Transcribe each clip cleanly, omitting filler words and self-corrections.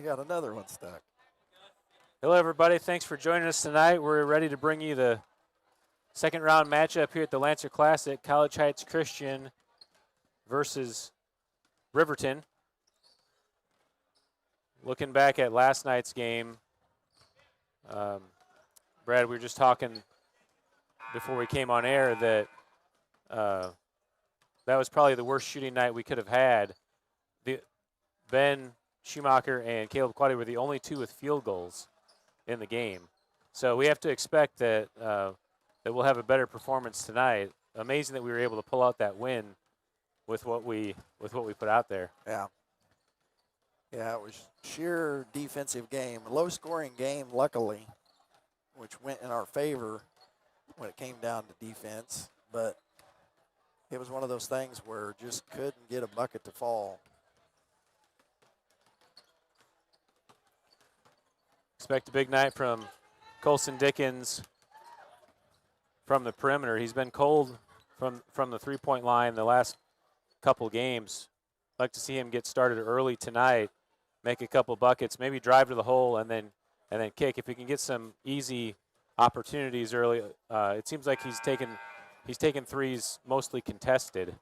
got another one stuck. Hello, everybody. Thanks for joining us tonight. We're ready to bring you the second round matchup here at the Lancer Classic, College Heights Christian versus Riverton. Looking back at last night's game, Brad, we were just talking before we came on air that that was probably the worst shooting night we could have had. Ben Schumacher and Caleb Quaddy were the only two with field goals in the game. So we have to expect that that we'll have a better performance tonight. Amazing that we were able to pull out that win with what we put out there. Yeah. Yeah, it was sheer defensive game. Low-scoring game, luckily, which went in our favor when it came down to defense. But it was one of those things where just couldn't get a bucket to fall. Expect a big night from Colson Dickens from the perimeter. He's been cold from the three-point line the last couple games. I'd like to see him get started early tonight, make a couple buckets, maybe drive to the hole and then kick. If he can get some easy opportunities early, it seems like he's taken threes mostly contested,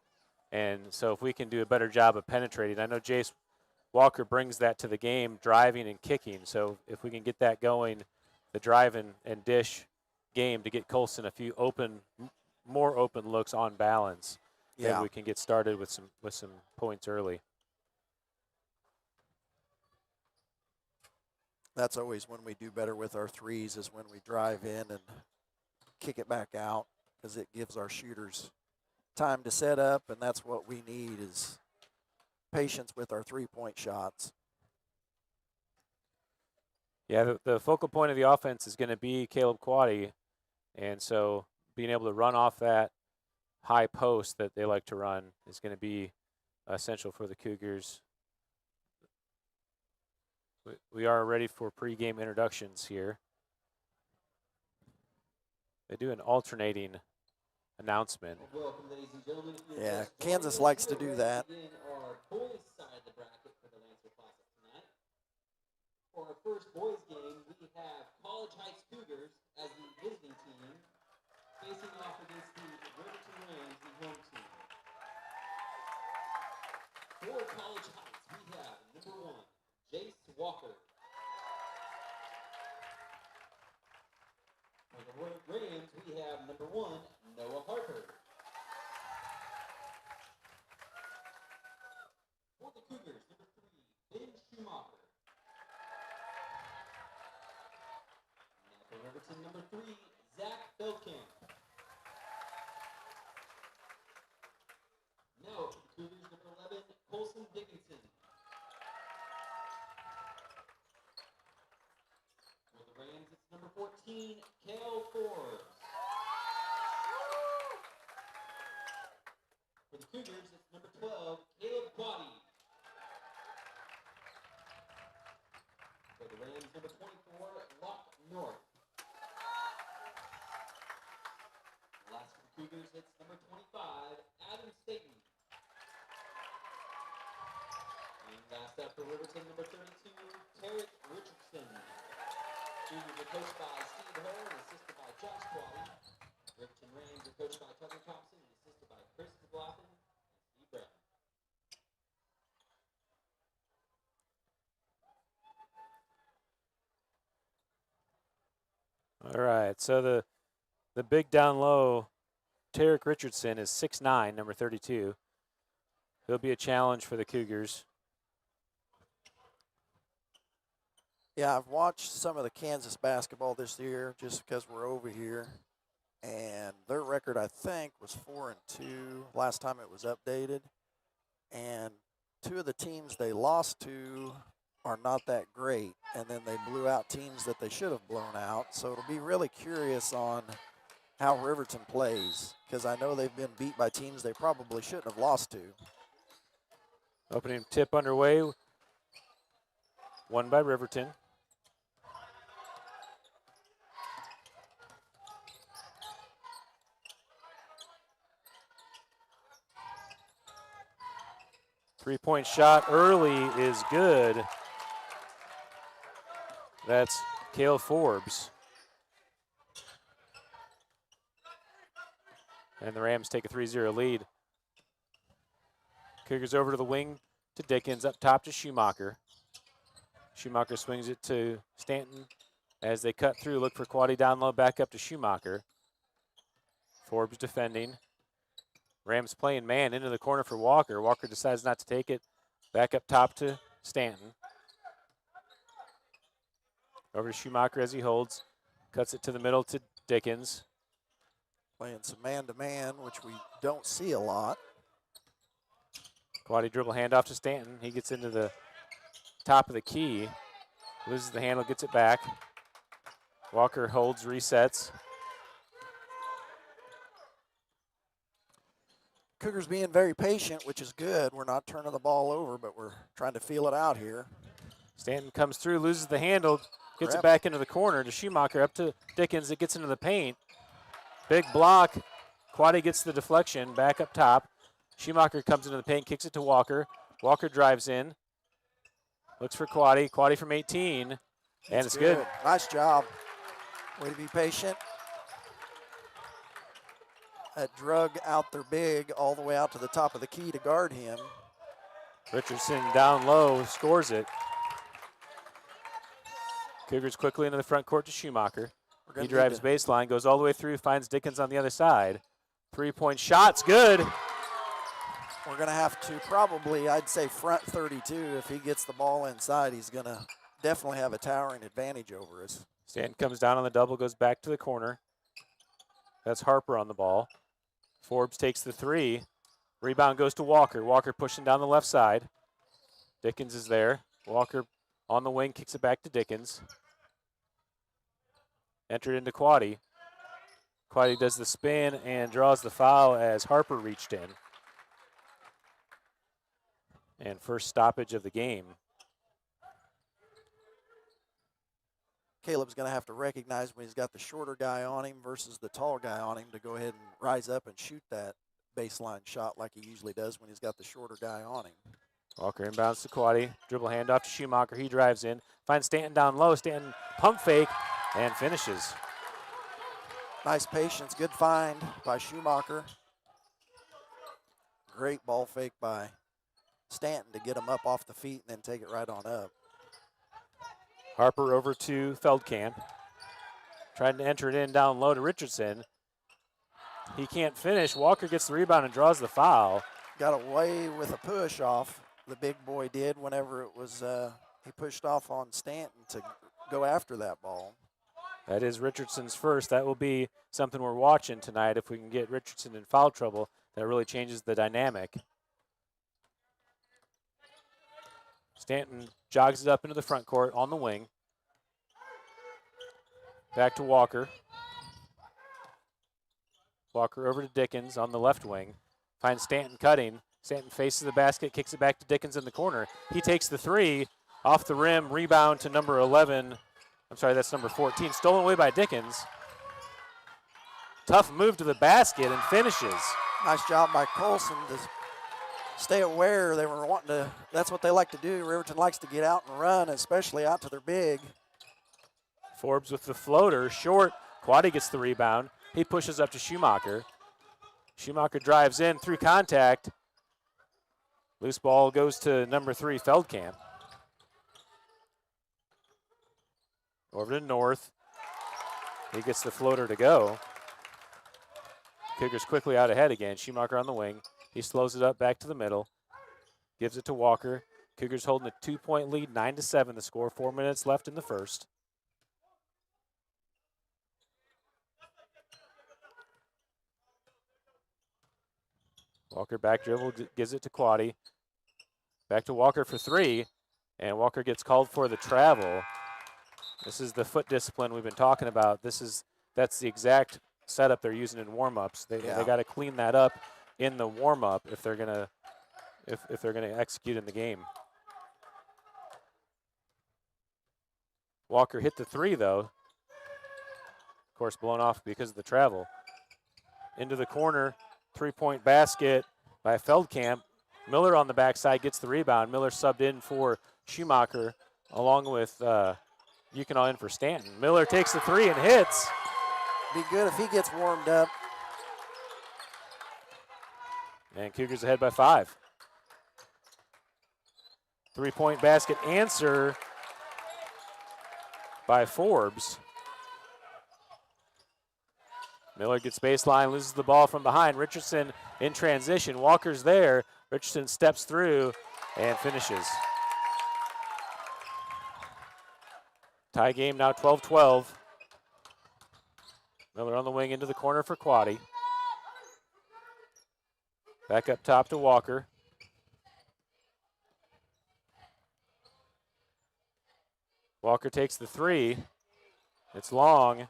and so if we can do a better job of penetrating, I know Jace Walker brings that to the game, driving and kicking. So if we can get that going, the drive and dish game to get Colson a few more open looks on balance, maybe we can get started with some points early. That's always when we do better with our threes, is when we drive in and kick it back out, because it gives our shooters time to set up, and that's what we need, is patience with our three-point shots. Yeah, the focal point of the offense is going to be Caleb Quaddy, and so being able to run off that high post that they like to run is going to be essential for the Cougars. We are ready for pregame introductions here. They do an alternating announcement. Welcome, ladies and gentlemen. Yeah, Kansas likes to do that. Our boys side of the bracket for the Lancer Classic tonight. For our first boys game, we have College Heights Cougars as the visiting team, facing off against the Riverton Rams, the home team. For College Heights, we have number 1, Jace Walker. For the Rams, we have number 1, Noah Harper. For the Cougars, number 3, Ben Schumacher. Now for Riverton, number 3, Zach Belkamp. Now for the Cougars, number 11, Colson Dickinson. For the Rams, it's number 14, Kale Forbes. For the Cougars, it's number 12, Caleb Quaddy. For the Rams, number 24, Locke North. Last for the Cougars, it's number 25, Adam Staten. And last up for Riverton, number 32, Tarek Richardson. Cougars are coached by Steve Hare and assisted by Josh Quaddy. Riverton Rams are coached by Tucker Thompson and assisted by Chris McLaughlin and Steve Brown. All right, so the big down low, Tarek Richardson, is 6'9", number 32. He'll be a challenge for the Cougars. Yeah, I've watched some of the Kansas basketball this year just because we're over here. And their record, I think, was 4-2 last time it was updated. And two of the teams they lost to are not that great. And then they blew out teams that they should have blown out. So it'll be really curious on how Riverton plays, because I know they've been beat by teams they probably shouldn't have lost to. Opening tip underway, won by Riverton. Three-point shot early is good. That's Cale Forbes. And the Rams take a 3-0 lead. Cougars over to the wing to Dickens, up top to Schumacher. Schumacher swings it to Stanton as they cut through, look for Quaddy down low, back up to Schumacher. Forbes defending. Rams playing man into the corner for Walker. Walker decides not to take it. Back up top to Stanton. Over to Schumacher as he holds. Cuts it to the middle to Dickens. Playing some man-to-man, which we don't see a lot. Quaddy dribble handoff to Stanton. He gets into the top of the key. Loses the handle, gets it back. Walker holds, resets. Cougars being very patient, which is good. We're not turning the ball over, but we're trying to feel it out here. Stanton comes through, loses the handle, gets Grab. it back into the corner to Schumacher, up to Dickens. It gets into the paint. Big block. Quaddy gets the deflection, back up top. Schumacher comes into the paint, kicks it to Walker. Walker drives in. Looks for Quaddy. Quaddy from 18. And it's good. Nice job. Way to be patient. That drug out their big all the way out to the top of the key to guard him. Richardson down low, scores it. Cougars quickly into the front court to Schumacher. He drives baseline, goes all the way through, finds Dickens on the other side. Three-point shot's good. We're going to have to probably, I'd say, front 32. If he gets the ball inside, he's going to definitely have a towering advantage over us. Stanton comes down on the double, goes back to the corner. That's Harper on the ball. Forbes takes the three. Rebound goes to Walker. Walker pushing down the left side. Dickens is there. Walker on the wing, kicks it back to Dickens. Entered into Quaddy. Quaddy does the spin and draws the foul as Harper reached in. And first stoppage of the game. Caleb's going to have to recognize when he's got the shorter guy on him versus the tall guy on him to go ahead and rise up and shoot that baseline shot like he usually does when he's got the shorter guy on him. Walker inbounds to Quaddy. Dribble handoff to Schumacher. He drives in. Finds Stanton down low. Stanton pump fake and finishes. Nice patience. Good find by Schumacher. Great ball fake by Stanton to get him up off the feet and then take it right on up. Harper over to Feldkamp. Trying to enter it in down low to Richardson. He can't finish. Walker gets the rebound and draws the foul. Got away with a push off, the big boy did, whenever it was he pushed off on Stanton to go after that ball. That is Richardson's first. That will be something we're watching tonight. If we can get Richardson in foul trouble, that really changes the dynamic. Stanton jogs it up into the front court on the wing. Back to Walker. Walker over to Dickens on the left wing. Finds Stanton cutting. Stanton faces the basket, kicks it back to Dickens in the corner. He takes the three off the rim, rebound to number 11. I'm sorry, that's number 14. Stolen away by Dickens. Tough move to the basket and finishes. Nice job by Colson to stay aware. They were wanting to, that's what they like to do. Riverton likes to get out and run, especially out to their big. Forbes with the floater, short. Quaddy gets the rebound. He pushes up to Schumacher. Schumacher drives in through contact. Loose ball goes to number 3, Feldkamp. Over to North. He gets the floater to go. Cougars quickly out ahead again. Schumacher on the wing. He slows it up back to the middle. Gives it to Walker. Cougars holding a 2-point lead, 9-7 the score. 4 minutes left in the first. Walker back dribble, gives it to Quaddy. Back to Walker for 3. And Walker gets called for the travel. This is the foot discipline we've been talking about. That's the exact setup they're using in warm-ups. They got to clean that up in the warm-up if they're gonna if they're gonna execute in the game. Walker hit the 3 though. Of course, blown off because of the travel. Into the corner, 3-point basket by Feldkamp. Miller on the backside gets the rebound. Miller subbed in for Schumacher along with Yukon in for Stanton. Miller takes the three and hits. Be good if he gets warmed up. And Cougars ahead by 5. 3-point basket answer by Forbes. Miller gets baseline, loses the ball from behind. Richardson in transition. Walker's there. Richardson steps through and finishes. Tie game now 12-12. Miller on the wing into the corner for Quaddy. Back up top to Walker. Walker takes the three. It's long.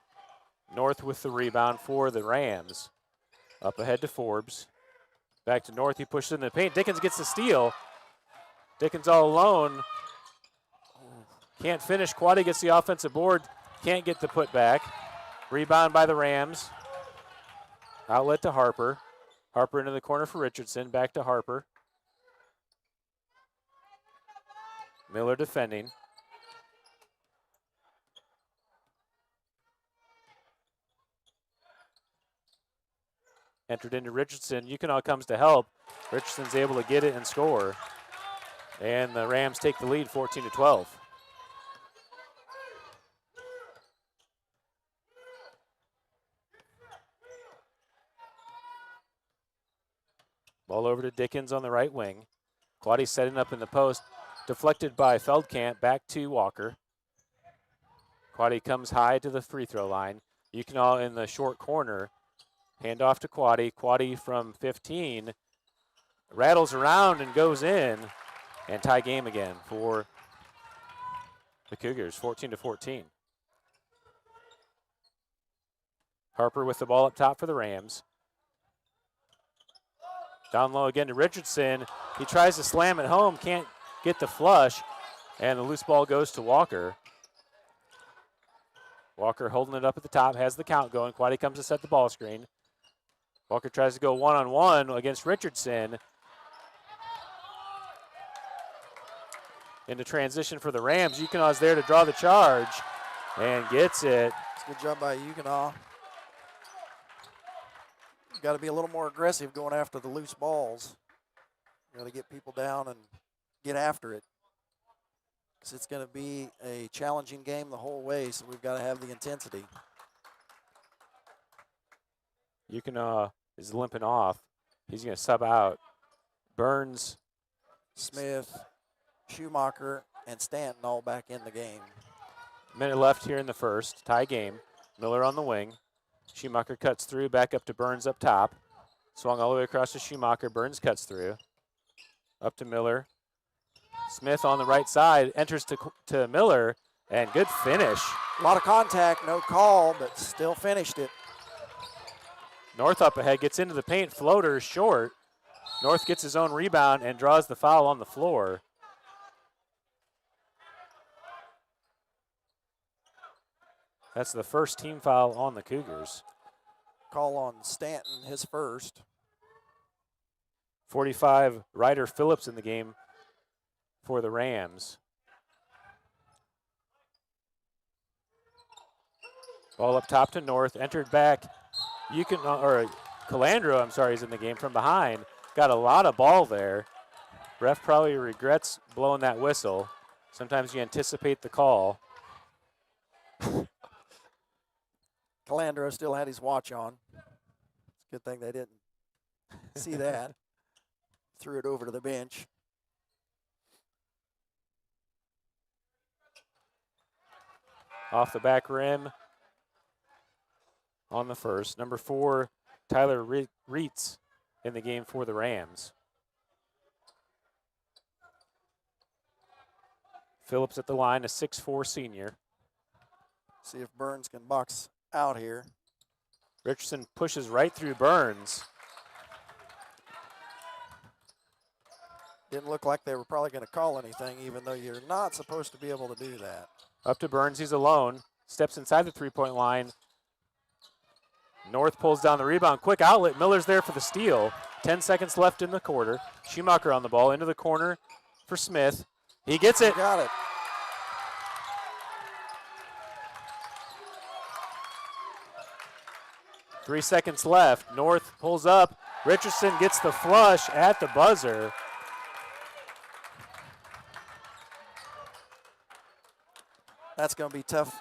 North with the rebound for the Rams. Up ahead to Forbes. Back to North. He pushes in the paint. Dickens gets the steal. Dickens all alone. Can't finish. Quaddy gets the offensive board. Can't get the putback. Rebound by the Rams. Outlet to Harper. Harper into the corner for Richardson. Back to Harper. Miller defending. Entered into Richardson. Yukon comes to help. Richardson's able to get it and score. And the Rams take the lead 14-12. Ball over to Dickens on the right wing. Quaddy setting up in the post. Deflected by Feldkamp. Back to Walker. Quaddy comes high to the free throw line. Yukon in the short corner. Hand off to Quaddy. Quaddy from 15. Rattles around and goes in. And tie game again for the Cougars, 14-14. Harper with the ball up top for the Rams. Down low again to Richardson. He tries to slam it home, can't get the flush, and the loose ball goes to Walker. Walker holding it up at the top, has the count going. Quaddy comes to set the ball screen. Walker tries to go one-on-one against Richardson. Into transition for the Rams. Yukonaw's there to draw the charge and gets it. It's a good job by Yukonaw. Got to be a little more aggressive going after the loose balls. You got to get people down and get after it. Because it's going to be a challenging game the whole way, so we've got to have the intensity. Yukonaw is limping off. He's going to sub out. Burns, Smith, Schumacher, and Stanton all back in the game. Minute left here in the first. Tie game. Miller on the wing. Schumacher cuts through, back up to Burns up top. Swung all the way across to Schumacher. Burns cuts through. Up to Miller. Smith on the right side. Enters to Miller. And good finish. A lot of contact, no call, but still finished it. North up ahead, gets into the paint. Floater short. North gets his own rebound and draws the foul on the floor. That's the first team foul on the Cougars. Call on Stanton, his first. 45, Ryder Phillips in the game for the Rams. Ball up top to North, entered back. Calandro, is in the game from behind. Got a lot of ball there. Ref probably regrets blowing that whistle. Sometimes you anticipate the call. Calandro still had his watch on. It's a good thing they didn't see that. Threw it over to the bench. Off the back rim on the first. Number 4, Tyler Reitz in the game for the Rams. Phillips at the line, a 6'4" senior. See if Burns can box out here. Richardson pushes right through Burns. Didn't look like they were probably going to call anything, even though you're not supposed to be able to do that. Up to Burns, he's alone. Steps inside the three-point line. North pulls down the rebound. Quick outlet. Miller's there for the steal. 10 seconds left in the quarter. Schumacher on the ball into the corner for Smith. He gets it. Got it. 3 seconds left. North pulls up. Richardson gets the flush at the buzzer. That's going to be tough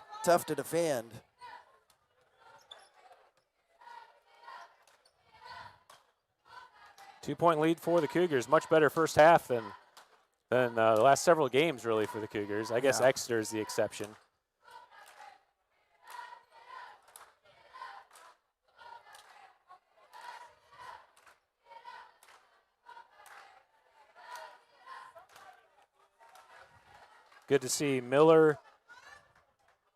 to defend. Two-point lead for the Cougars. Much better first half than the last several games, really, for the Cougars. I guess Exeter is the exception. Good to see Miller,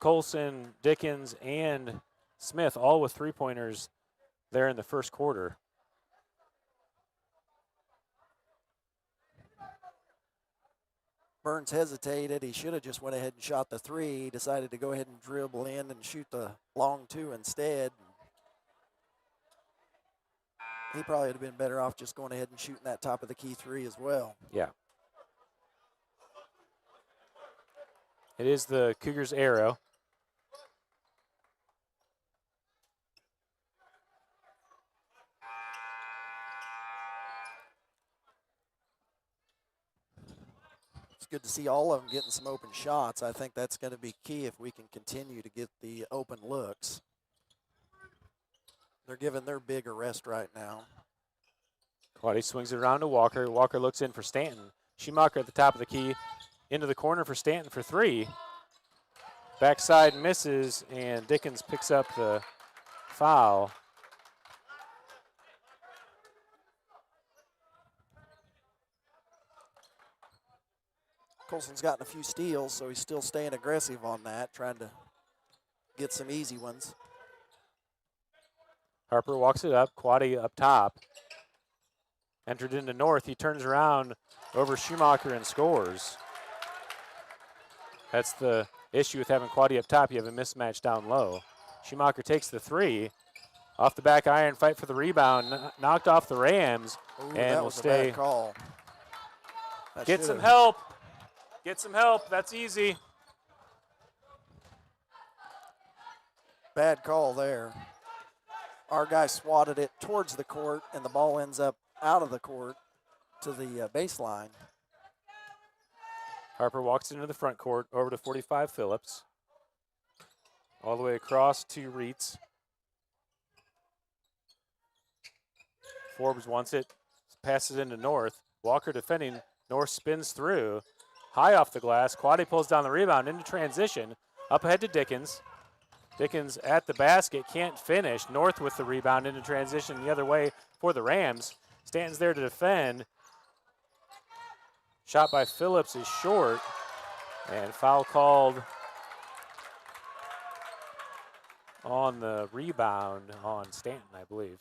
Colson, Dickens, and Smith all with three-pointers there in the first quarter. Burns hesitated. He should have just went ahead and shot the three. He decided to go ahead and dribble in and shoot the long two instead. He probably would have been better off just going ahead and shooting that top of the key three as well. Yeah. It is the Cougars' arrow. It's good to see all of them getting some open shots. I think that's going to be key if we can continue to get the open looks. They're giving their big a rest right now. Quaddy swings it around to Walker. Walker looks in for Stanton. Schumacher at the top of the key. Into the corner for Stanton for three. Backside misses, and Dickens picks up the foul. Colson's gotten a few steals, so he's still staying aggressive on that, trying to get some easy ones. Harper walks it up. Quaddy up top. Entered into North. He turns around over Schumacher and scores. That's the issue with having Quaddy up top. You have a mismatch down low. Schumacher takes the three. Off the back iron, fight for the rebound. Knocked off the Rams. Ooh, and that will was stay. a bad call. Get some help. Get some help. That's easy. Bad call there. Our guy swatted it towards the court, and the ball ends up out of the court to the baseline. Harper walks into the front court, over to 45 Phillips. All the way across to Reitz. Forbes wants it, passes into North. Walker defending, North spins through. High off the glass, Quaddy pulls down the rebound into transition. Up ahead to Dickens. Dickens at the basket, can't finish. North with the rebound into transition the other way for the Rams. Stands there to defend. Shot by Phillips is short, and foul called on the rebound on Stanton, I believe.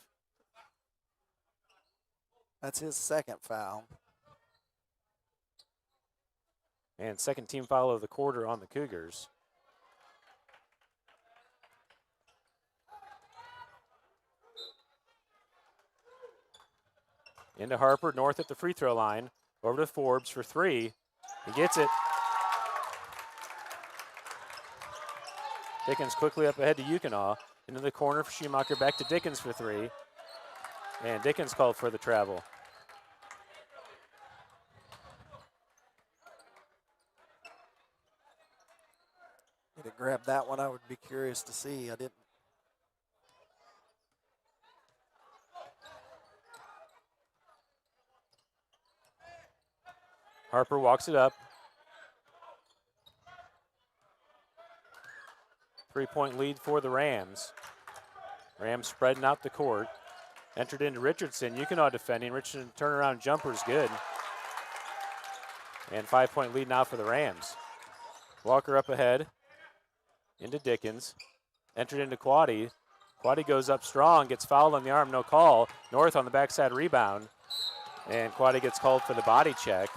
That's his second foul. And second team foul of the quarter on the Cougars. Into Harper, North at the free throw line. Over to Forbes for three. He gets it. Dickens quickly up ahead to Yukonaw. Into the corner for Schumacher, back to Dickens for three. And Dickens called for the travel. Need to grab that one. I would be curious to see. I didn't. Harper walks it up. 3-point lead for the Rams. Rams spreading out the court. Entered into Richardson. Yukonaw defending. Richardson turnaround jumper is good. And 5-point lead now for the Rams. Walker up ahead. Into Dickens. Entered into Quaddy. Quaddy goes up strong. Gets fouled on the arm. No call. North on the backside rebound. And Quaddy gets called for the body check.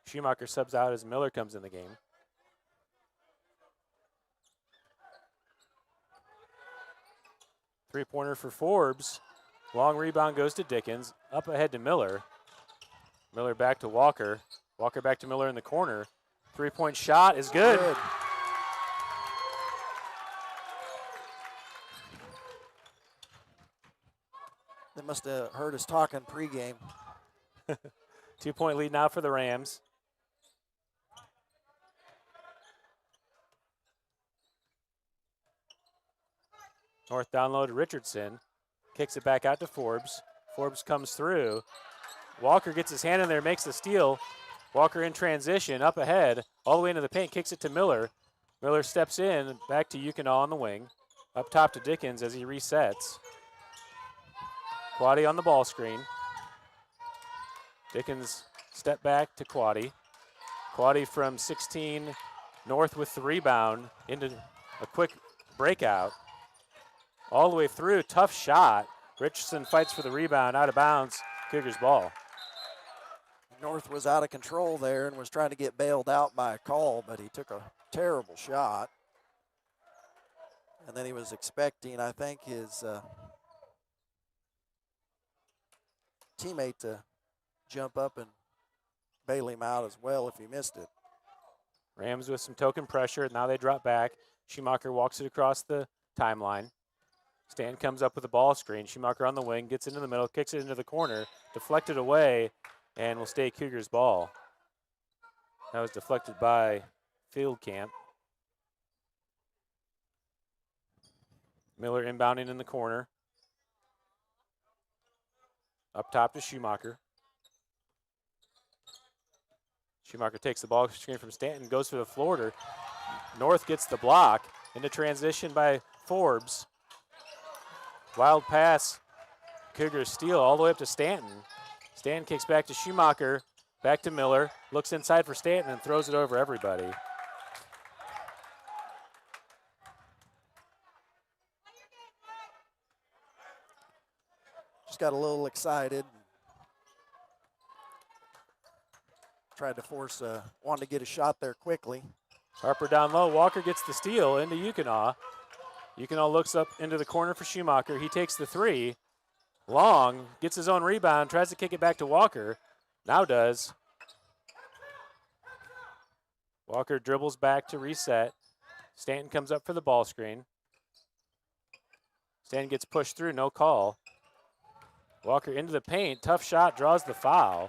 Schumacher subs out as Miller comes in the game. Three-pointer for Forbes. Long rebound goes to Dickens. Up ahead to Miller. Miller back to Walker. Walker back to Miller in the corner. Three-point shot is good. They must have heard us talking pregame. 2-point lead now for the Rams. North down low to Richardson. Kicks it back out to Forbes. Forbes comes through. Walker gets his hand in there, makes the steal. Walker in transition, up ahead, all the way into the paint, kicks it to Miller. Miller steps in, back to Yukonah on the wing. Up top to Dickens as he resets. Quaddy on the ball screen. Dickens step back to Quaddy. Quaddy from 16, North with the rebound into a quick breakout. All the way through, tough shot. Richardson fights for the rebound, out of bounds, Cougars ball. North was out of control there and was trying to get bailed out by a call, but he took a terrible shot. And then he was expecting, I think, his teammate to jump up and bail him out as well if he missed it. Rams with some token pressure. Now they drop back. Schumacher walks it across the timeline. Stanton comes up with a ball screen. Schumacher on the wing, gets into the middle, kicks it into the corner, deflected away, and will stay Cougars ball. That was deflected by Field Camp. Miller inbounding in the corner. Up top to Schumacher. Schumacher takes the ball screen from Stanton, goes for the floater. North gets the block. Into transition by Forbes. Wild pass. Cougars steal all the way up to Stanton. Stanton kicks back to Schumacher, back to Miller, looks inside for Stanton and throws it over everybody. Just got a little excited. Tried to force, wanted to get a shot there quickly. Harper down low. Walker gets the steal into Yukonah. Yukonah looks up into the corner for Schumacher. He takes the three. Long gets his own rebound, tries to kick it back to Walker. Now does. Walker dribbles back to reset. Stanton comes up for the ball screen. Stanton gets pushed through, no call. Walker into the paint, tough shot, draws the foul.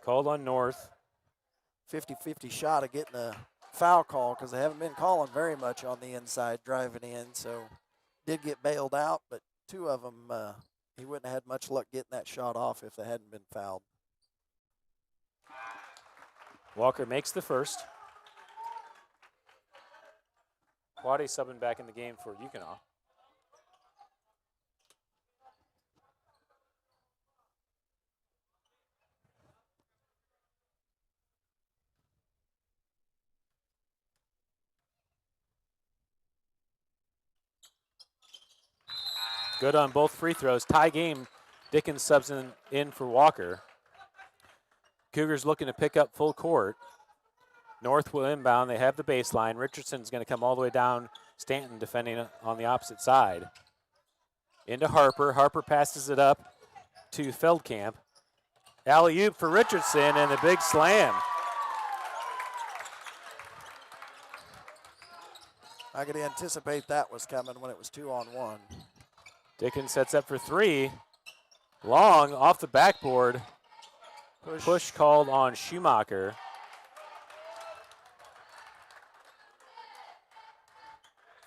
Called on North. 50-50 shot of getting a foul call because they haven't been calling very much on the inside driving in. So did get bailed out, but two of them, he wouldn't have had much luck getting that shot off if they hadn't been fouled. Walker makes the first. Quaddy subbing back in the game for Yukonah. Good on both free throws. Tie game. Dickens subs in for Walker. Cougars looking to pick up full court. North will inbound. They have the baseline. Richardson's going to come all the way down. Stanton defending on the opposite side. Into Harper. Harper passes it up to Feldkamp. Alley-oop for Richardson and the big slam. I could anticipate that was coming when it was 2-on-1. Dickens sets up for three. Long off the backboard. Push called on Schumacher.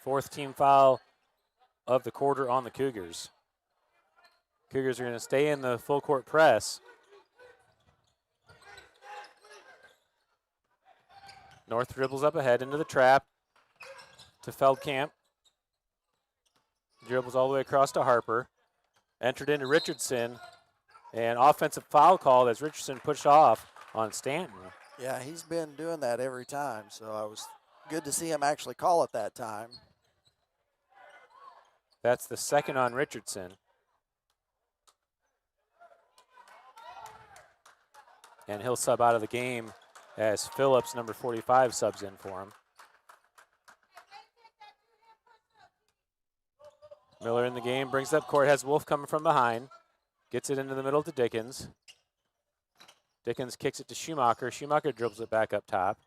Fourth team foul of the quarter on the Cougars. Cougars are going to stay in the full court press. North dribbles up ahead into the trap to Feldkamp. Dribbles all the way across to Harper. Entered into Richardson. And offensive foul call as Richardson pushed off on Stanton. Yeah, he's been doing that every time, so I was good to see him actually call it that time. That's the second on Richardson. And he'll sub out of the game as Phillips, number 45, subs in for him. Miller in the game, brings it up court, has Wolf coming from behind. Gets it into the middle to Dickens. Dickens kicks it to Schumacher. Schumacher dribbles it back up top.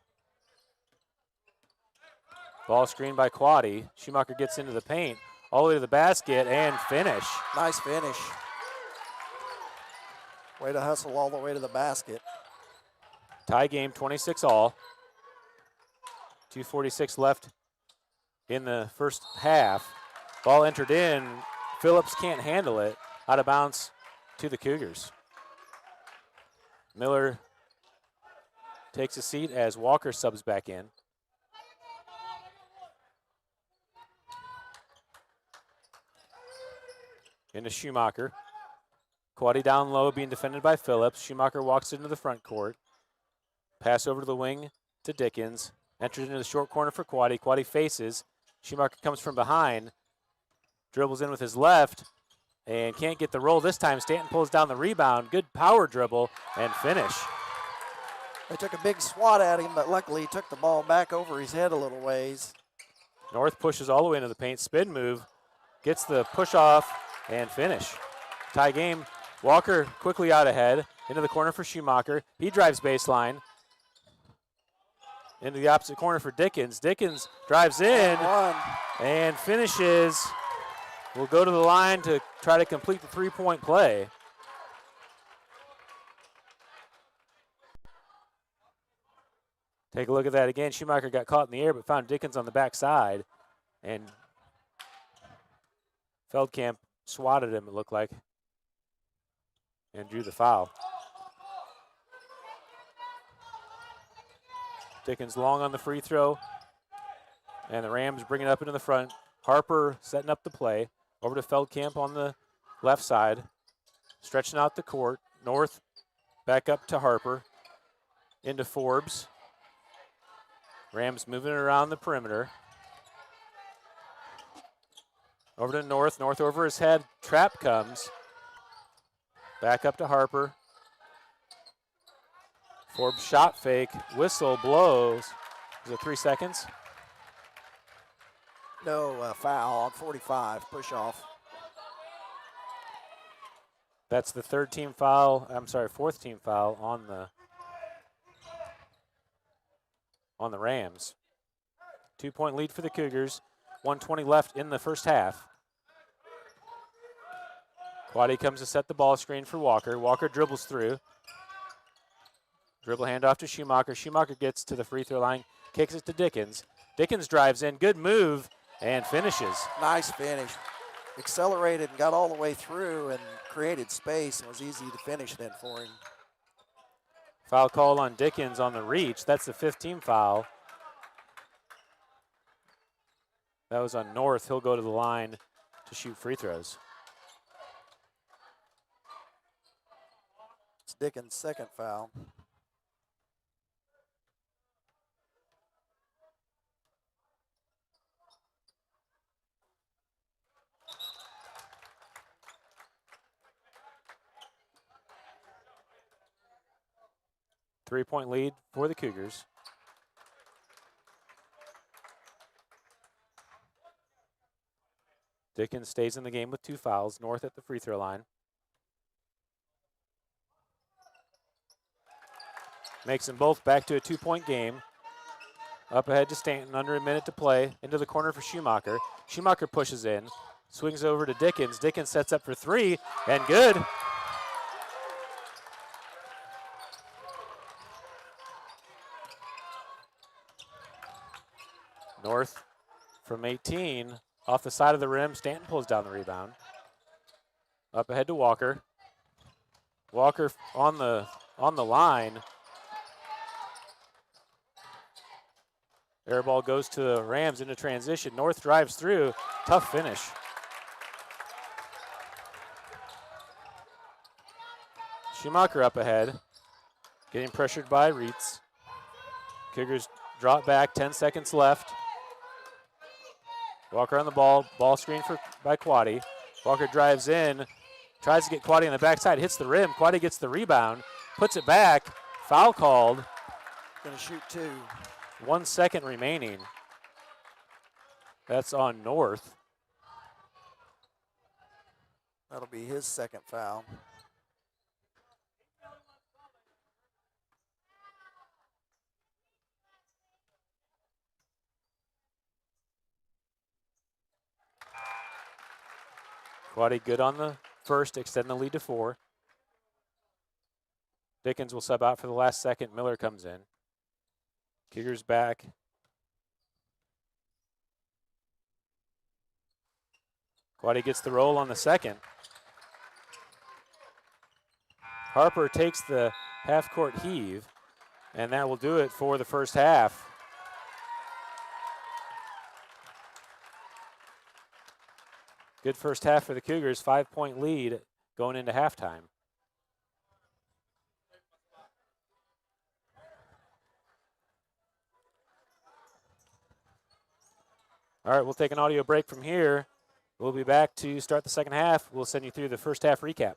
Ball screened by Quaddy. Schumacher gets into the paint, all the way to the basket, and finish. Nice finish. Way to hustle all the way to the basket. Tie game, 26-all. 2:46 left in the first half. Ball entered in. Phillips can't handle it. Out of bounds to the Cougars. Miller takes a seat as Walker subs back in. Into Schumacher. Quaddy down low, being defended by Phillips. Schumacher walks into the front court. Pass over to the wing to Dickens. Enters into the short corner for Quaddy. Quaddy faces. Schumacher comes from behind. Dribbles in with his left and can't get the roll this time. Stanton pulls down the rebound. Good power dribble and finish. They took a big swat at him, but luckily he took the ball back over his head a little ways. North pushes all the way into the paint. Spin move. Gets the push off and finish. Tie game. Walker quickly out ahead. Into the corner for Schumacher. He drives baseline. Into the opposite corner for Dickens. Dickens drives in and finishes. Will go to the line to try to complete the three-point play. Take a look at that again. Schumacher got caught in the air but found Dickens on the backside. And Feldkamp swatted him, it looked like, and drew the foul. Dickens long on the free throw. And the Rams bring it up into the front. Harper setting up the play. Over to Feldkamp on the left side. Stretching out the court. North back up to Harper. Into Forbes. Rams moving around the perimeter. Over to North. North over his head. Trap comes. Back up to Harper. Forbes shot fake. Whistle blows. Is it 3 seconds? No, foul on 45, push off. That's the fourth team foul on the Rams. 2-point lead for the Cougars. 1:20 left in the first half. Quaddy comes to set the ball screen for Walker. Walker dribbles through. Dribble handoff to Schumacher. Schumacher gets to the free throw line, kicks it to Dickens. Dickens drives in, good move, and finishes. Nice finish. Accelerated and got all the way through and created space. It was easy to finish then for him. Foul call on Dickens on the reach. That's the 5th team foul. That was on North. He'll go to the line to shoot free throws. It's Dickens' second foul. Three-point lead for the Cougars. Dickens stays in the game with 2 fouls. North at the free throw line. Makes them both back to a 2-point game. Up ahead to Stanton, under a minute to play. Into the corner for Schumacher. Schumacher pushes in. Swings over to Dickens. Dickens sets up for 3, and good. North from 18, off the side of the rim. Stanton pulls down the rebound. Up ahead to Walker. Walker on the line. Air ball goes to the Rams into transition. North drives through. Tough finish. Schumacher up ahead. Getting pressured by Reitz. Cougars drop back, 10 seconds left. Walker on the ball. Ball screen by Quaddy. Walker drives in. Tries to get Quaddy on the backside. Hits the rim. Quaddy gets the rebound. Puts it back. Foul called. Gonna shoot 2. 1 second remaining. That's on North. That'll be his second foul. Quaddy good on the first, extend the lead to 4. Dickens will sub out for the last second. Miller comes in. Cougars back. Quaddy gets the roll on the second. Harper takes the half-court heave, and that will do it for the first half. Good first half for the Cougars, 5-point lead going into halftime. All right, we'll take an audio break from here. We'll be back to start the second half. We'll send you through the first half recap.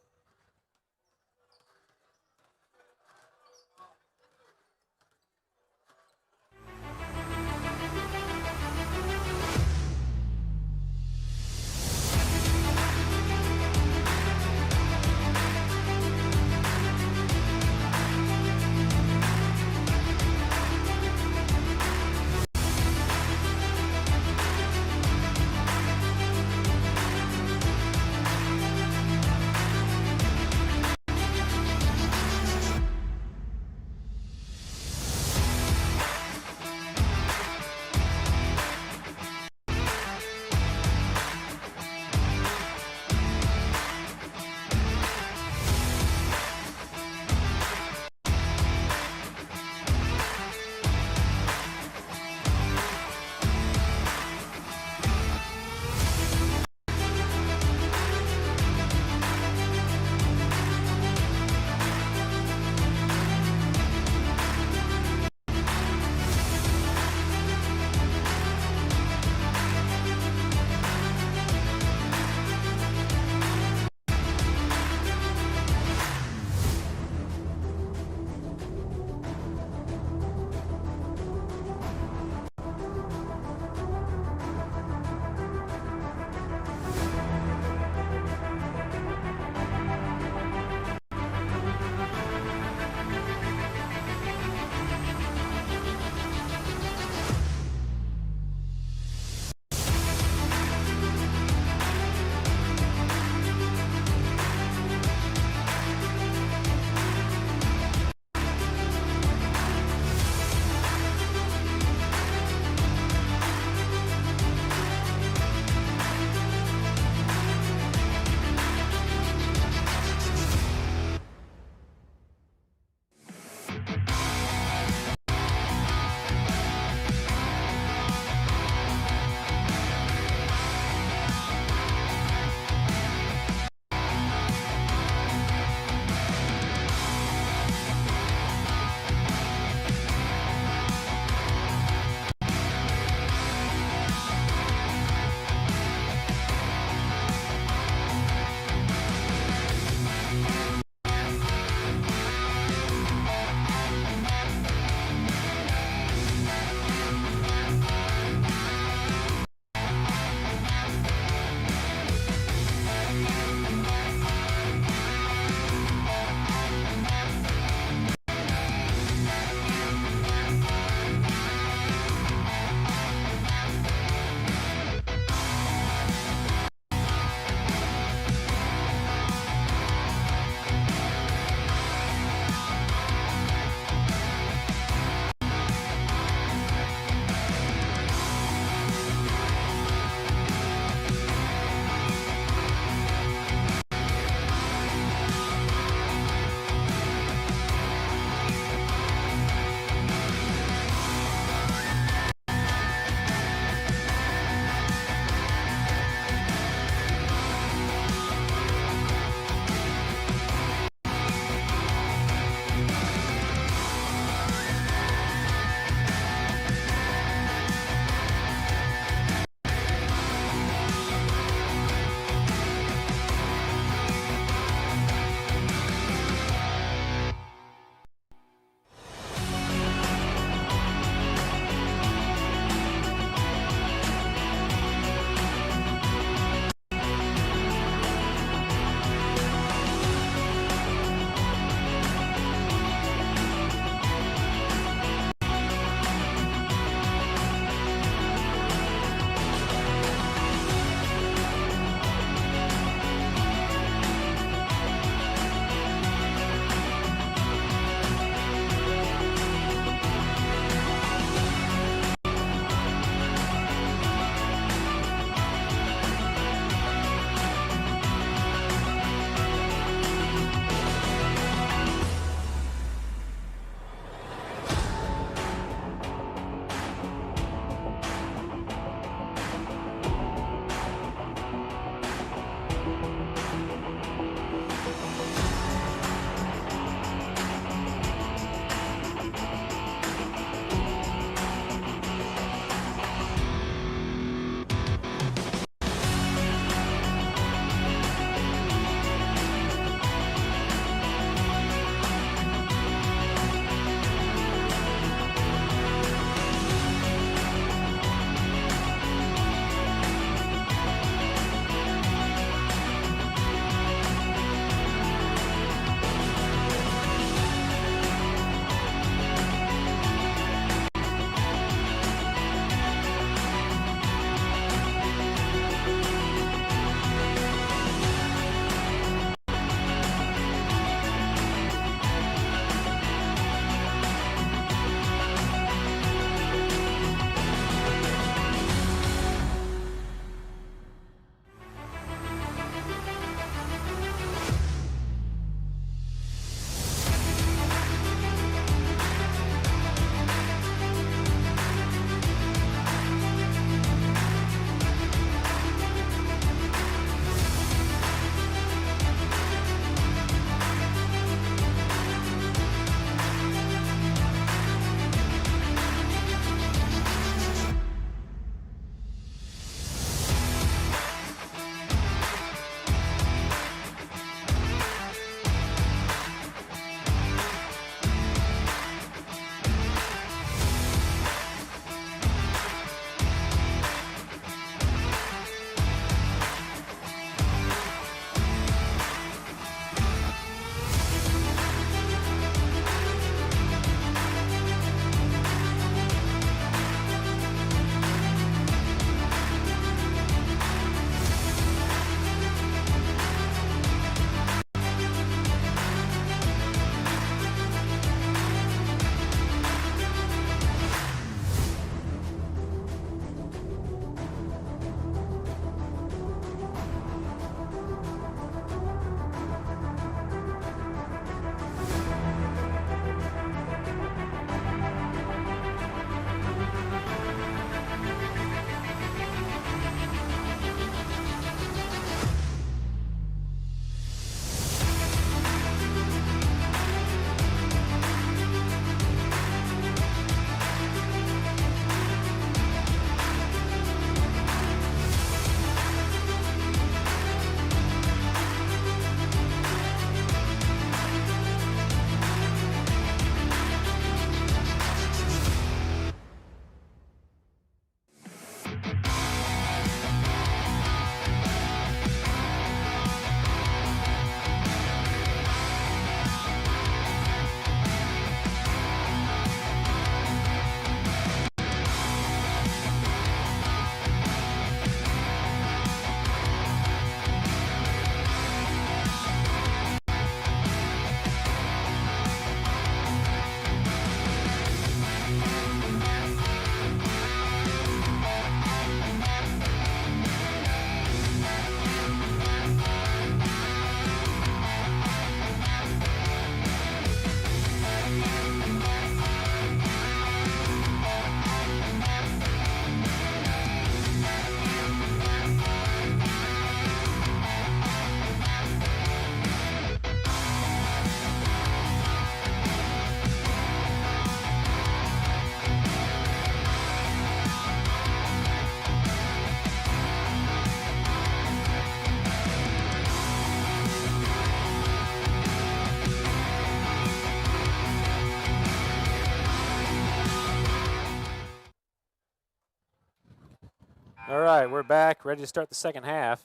All right, we're back, ready to start the second half.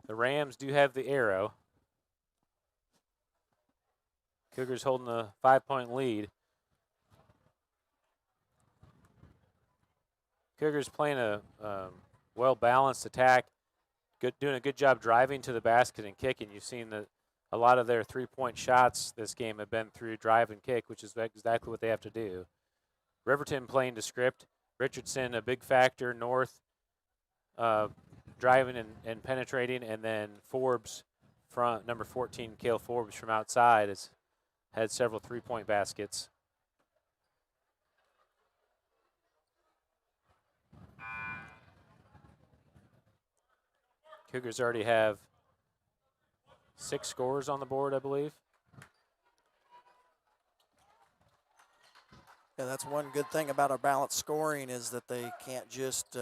The Rams do have the arrow. Cougars holding a 5-point lead. Cougars playing a well-balanced attack, doing a good job driving to the basket and kicking. You've seen that a lot of their three-point shots this game have been through drive and kick, which is exactly what they have to do. Riverton playing to script. Richardson, a big factor. North driving and penetrating. And then Forbes, front number 14, Cale Forbes from outside, has had several three-point baskets. Cougars already have 6 scores on the board, I believe. Yeah, that's one good thing about our balanced scoring is that they can't just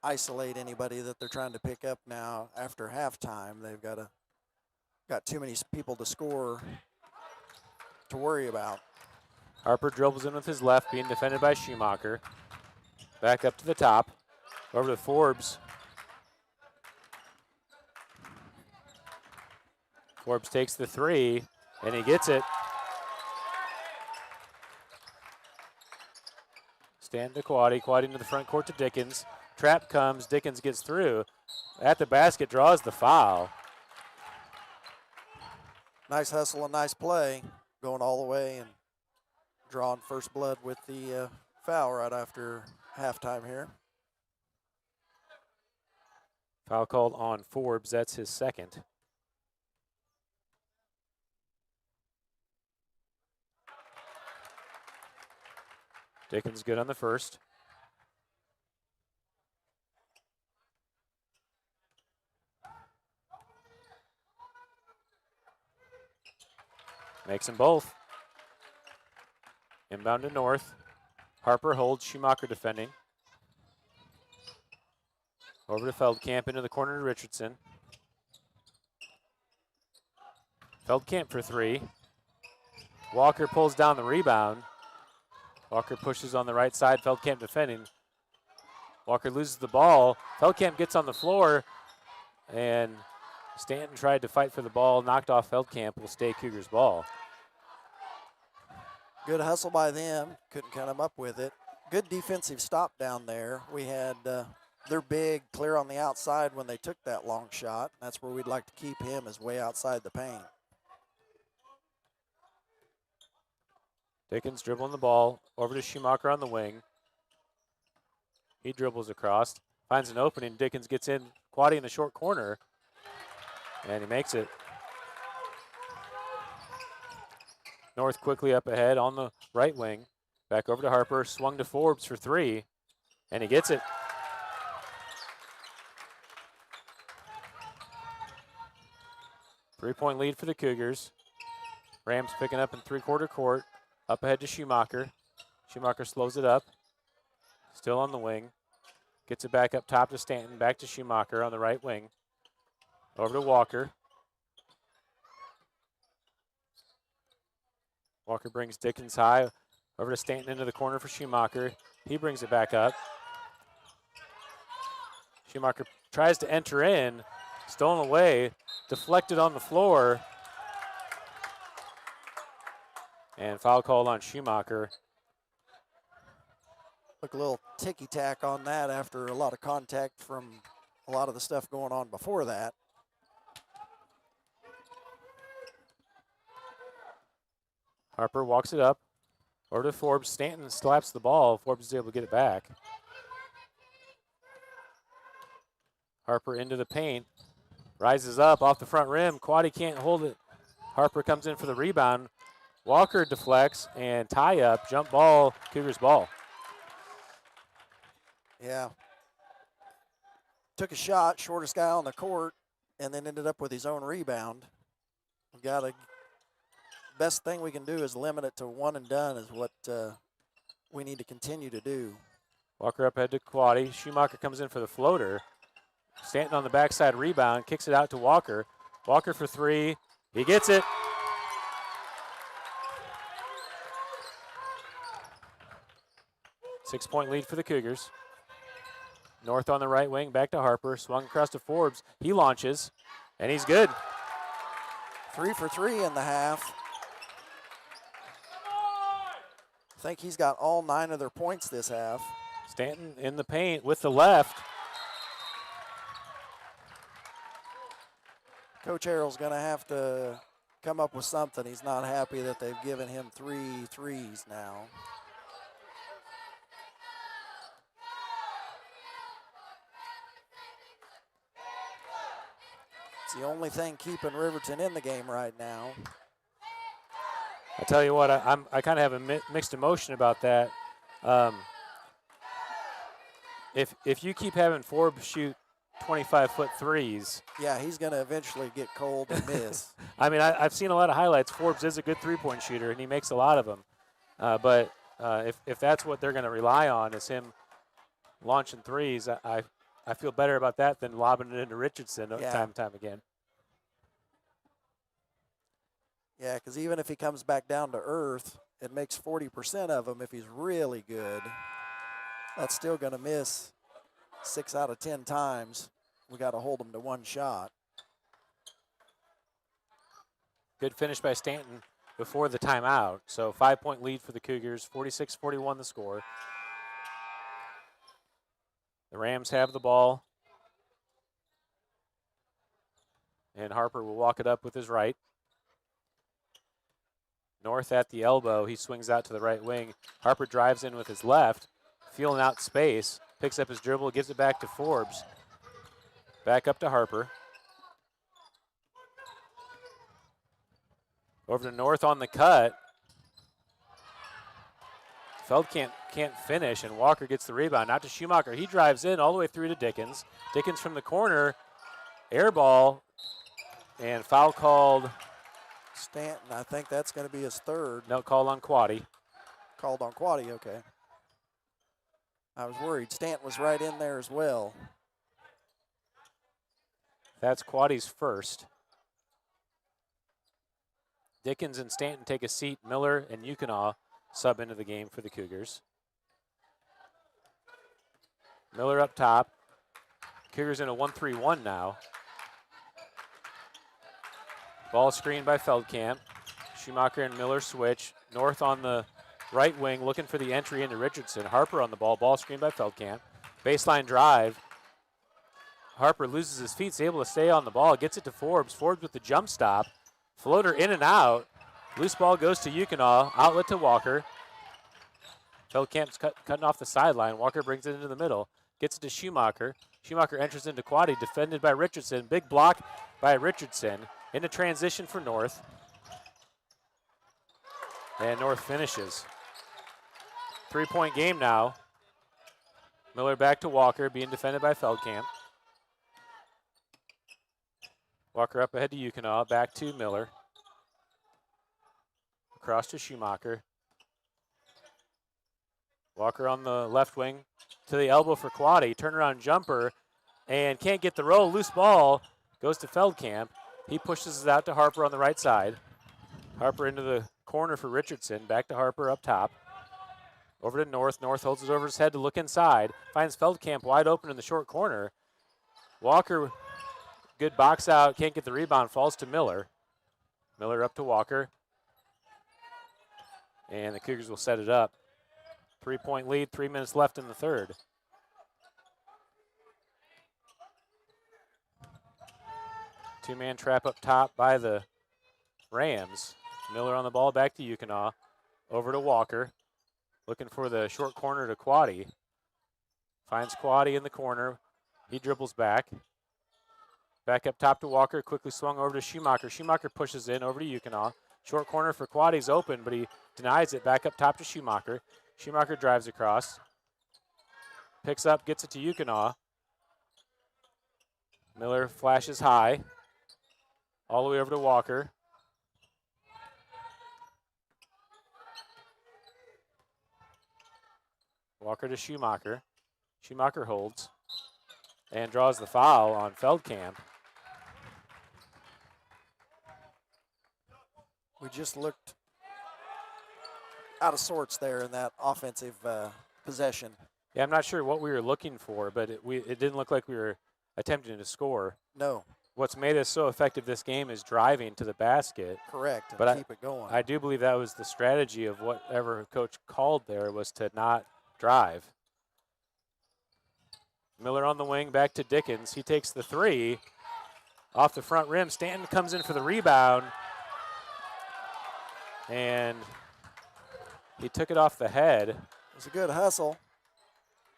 isolate anybody that they're trying to pick up now after halftime. They've got too many people to score to worry about. Harper dribbles in with his left, being defended by Schumacher. Back up to the top, over to Forbes. Forbes takes the 3, and he gets it. Stand to Quaddy. Quaddy into the front court to Dickens. Trap comes. Dickens gets through. At the basket, draws the foul. Nice hustle and nice play, going all the way and drawing first blood with the foul right after halftime here. Foul called on Forbes. That's his second. Dickens good on the first. Makes them both. Inbound to North. Harper holds. Schumacher defending. Over to Feldkamp into the corner to Richardson. Feldkamp for 3. Walker pulls down the rebound. Walker pushes on the right side. Feldkamp defending. Walker loses the ball. Feldkamp gets on the floor, and Stanton tried to fight for the ball, knocked off Feldkamp. Will stay Cougars ball. Good hustle by them. Couldn't come up with it. Good defensive stop down there. We had their big clear on the outside when they took that long shot. That's where we'd like to keep him, is way outside the paint. Dickens dribbling the ball over to Schumacher on the wing. He dribbles across, finds an opening. Dickens gets in, Quaddy in the short corner, and he makes it. North quickly up ahead on the right wing. Back over to Harper, swung to Forbes for 3, and he gets it. Three-point lead for the Cougars. Rams picking up in three-quarter court. Up ahead to Schumacher. Schumacher slows it up. Still on the wing. Gets it back up top to Stanton. Back to Schumacher on the right wing. Over to Walker. Walker brings Dickens high. Over to Stanton into the corner for Schumacher. He brings it back up. Schumacher tries to enter in. Stolen away. Deflected on the floor. And foul called on Schumacher. Look, a little ticky-tack on that after a lot of contact from a lot of the stuff going on before that. Harper walks it up. Over to Forbes. Stanton slaps the ball. Forbes is able to get it back. Harper into the paint. Rises up off the front rim. Quaddy can't hold it. Harper comes in for the rebound. Walker deflects and tie up. Jump ball. Cougars ball. Yeah. Took a shot, shortest guy on the court, and then ended up with his own rebound. Best thing we can do is limit it to one and done is what we need to continue to do. Walker up ahead to Quaddy. Schumacher comes in for the floater. Stanton on the backside rebound, kicks it out to Walker. Walker for 3. He gets it. 6-point lead for the Cougars. North on the right wing, back to Harper. Swung across to Forbes. He launches, and he's good. 3 for 3 in the half. I think he's got all 9 of their points this half. Stanton in the paint with the left. Coach Harrell's going to have to come up with something. He's not happy that they've given him 3 threes now. It's the only thing keeping Riverton in the game right now. I tell you what, I kind of have a mixed emotion about that. If you keep having Forbes shoot 25-foot threes. Yeah, he's going to eventually get cold and miss. I mean, I've seen a lot of highlights. Forbes is a good three-point shooter, and he makes a lot of them. But if that's what they're going to rely on is him launching threes, I feel better about that than lobbing it into Richardson time and time again. Yeah, because even if he comes back down to earth, it makes 40% of them if he's really good. That's still going to miss 6 out of 10 times. We got to hold him to 1 shot. Good finish by Stanton before the timeout. So 5-point lead for the Cougars, 46-41 the score. The Rams have the ball. And Harper will walk it up with his right. North at the elbow. He swings out to the right wing. Harper drives in with his left, feeling out space. Picks up his dribble, gives it back to Forbes. Back up to Harper. Over to North on the cut. Feldkamp can't finish, and Walker gets the rebound. Out to Schumacher. He drives in all the way through to Dickens. Dickens from the corner. Air ball. And foul called. Stanton, I think that's going to be his 3rd. No, call on Quaddy. Called on Quaddy, okay. I was worried. Stanton was right in there as well. That's Quaddy's first. Dickens and Stanton take a seat. Miller and Yukonaw sub into the game for the Cougars. Miller up top. Cougars in a 1-3-1 now. Ball screened by Feldkamp. Schumacher and Miller switch. North on the right wing looking for the entry into Richardson. Harper on the ball. Ball screened by Feldkamp. Baseline drive. Harper loses his feet. He's able to stay on the ball. Gets it to Forbes. Forbes with the jump stop. Floater in and out. Loose ball goes to Yukonaw. Outlet to Walker. Feldkamp's cutting off the sideline. Walker brings it into the middle. Gets it to Schumacher. Schumacher enters into Quaddy. Defended by Richardson. Big block by Richardson. Into transition for North. And North finishes. 3-point game now. Miller back to Walker, being defended by Feldkamp. Walker up ahead to Yukonaw, back to Miller. Across to Schumacher. Walker on the left wing to the elbow for Quaddy. Turnaround jumper and can't get the roll. Loose ball goes to Feldkamp. He pushes it out to Harper on the right side. Harper into the corner for Richardson. Back to Harper up top. Over to North. North holds it over his head to look inside. Finds Feldkamp wide open in the short corner. Walker, good box out. Can't get the rebound. Falls to Miller. Miller up to Walker. And the Cougars will set it up. 3-point lead. 3 minutes left in the third. Two-man trap up top by the Rams. Miller on the ball, back to Yukonaw. Over to Walker. Looking for the short corner to Quaddy. Finds Quaddy in the corner. He dribbles back. Back up top to Walker. Quickly swung over to Schumacher. Schumacher pushes in over to Yukonaw. Short corner for Quaddy's open, but he denies it. Back up top to Schumacher. Schumacher drives across. Picks up, gets it to Yukonaw. Miller flashes high. All the way over to Walker. Walker to Schumacher. Schumacher holds and draws the foul on Feldkamp. We just looked out of sorts there in that offensive possession. Yeah, I'm not sure what we were looking for, but it didn't look like we were attempting to score. No, What's made us so effective this game is driving to the basket. correct, and But keep it going. I do believe that was the strategy of whatever coach called there, was to not drive. Miller on the wing, back to Dickens. He takes the three off the front rim. Stanton comes in for the rebound, and he took it off the head. It was a good hustle.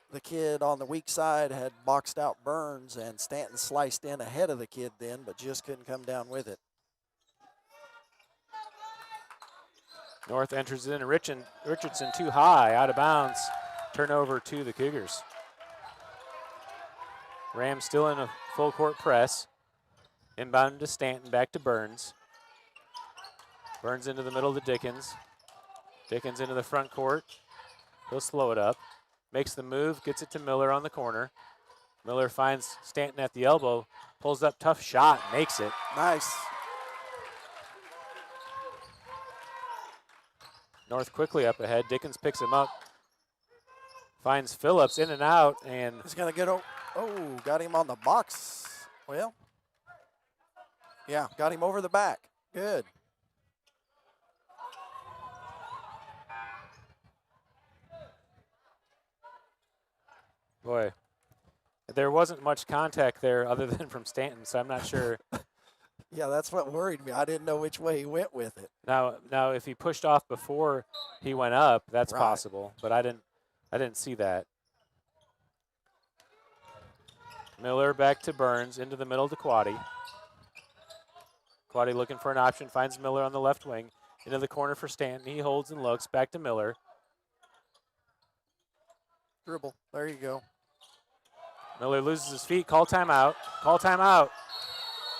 The kid on the weak side had boxed out Burns, and Stanton sliced in ahead of the kid then, but just couldn't come down with it. North enters in. Richardson too high, out of bounds. Turnover to the Cougars. Rams still in a full court press. Inbound to Stanton, back to Burns. Burns into the middle to Dickens. Dickens into the front court. He'll slow it up. Makes the move, gets it to Miller on the corner. Miller finds Stanton at the elbow, pulls up, tough shot, makes it. Nice. North quickly up ahead. Dickens picks him up. Finds Phillips in and out, and He's going to get, got him on the box. Well, yeah, got him over the back. Good. boy, there wasn't much contact there other than from Stanton, so I'm not sure. Yeah, that's what worried me. I didn't know which way he went with it. Now, if he pushed off before he went up, that's Right. possible, but I didn't see that. Miller back to Burns, into the middle to Quaddy. Quaddy looking for an option, finds Miller on the left wing, into the corner for Stanton. He holds and looks, back to Miller. Dribble. There you go. Miller loses his feet, call timeout. Call timeout.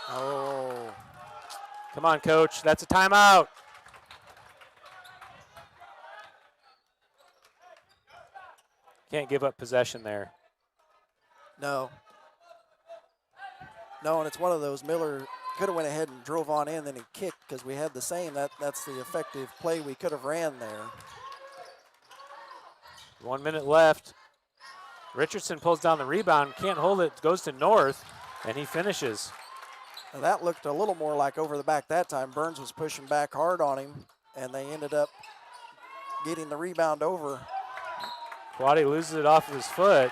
Oh, Come on, coach, that's a timeout. Can't give up possession there. no. No, and it's one of those Miller could have went ahead and drove on in, then he kicked because we had the same. That's the effective play we could have ran there. 1 minute left. Richardson pulls down the rebound, can't hold it, goes to North, and he finishes. Now that looked a little more like over the back that time. Burns was pushing back hard on him, and they ended up getting the rebound over. Quaddy loses it off of his foot.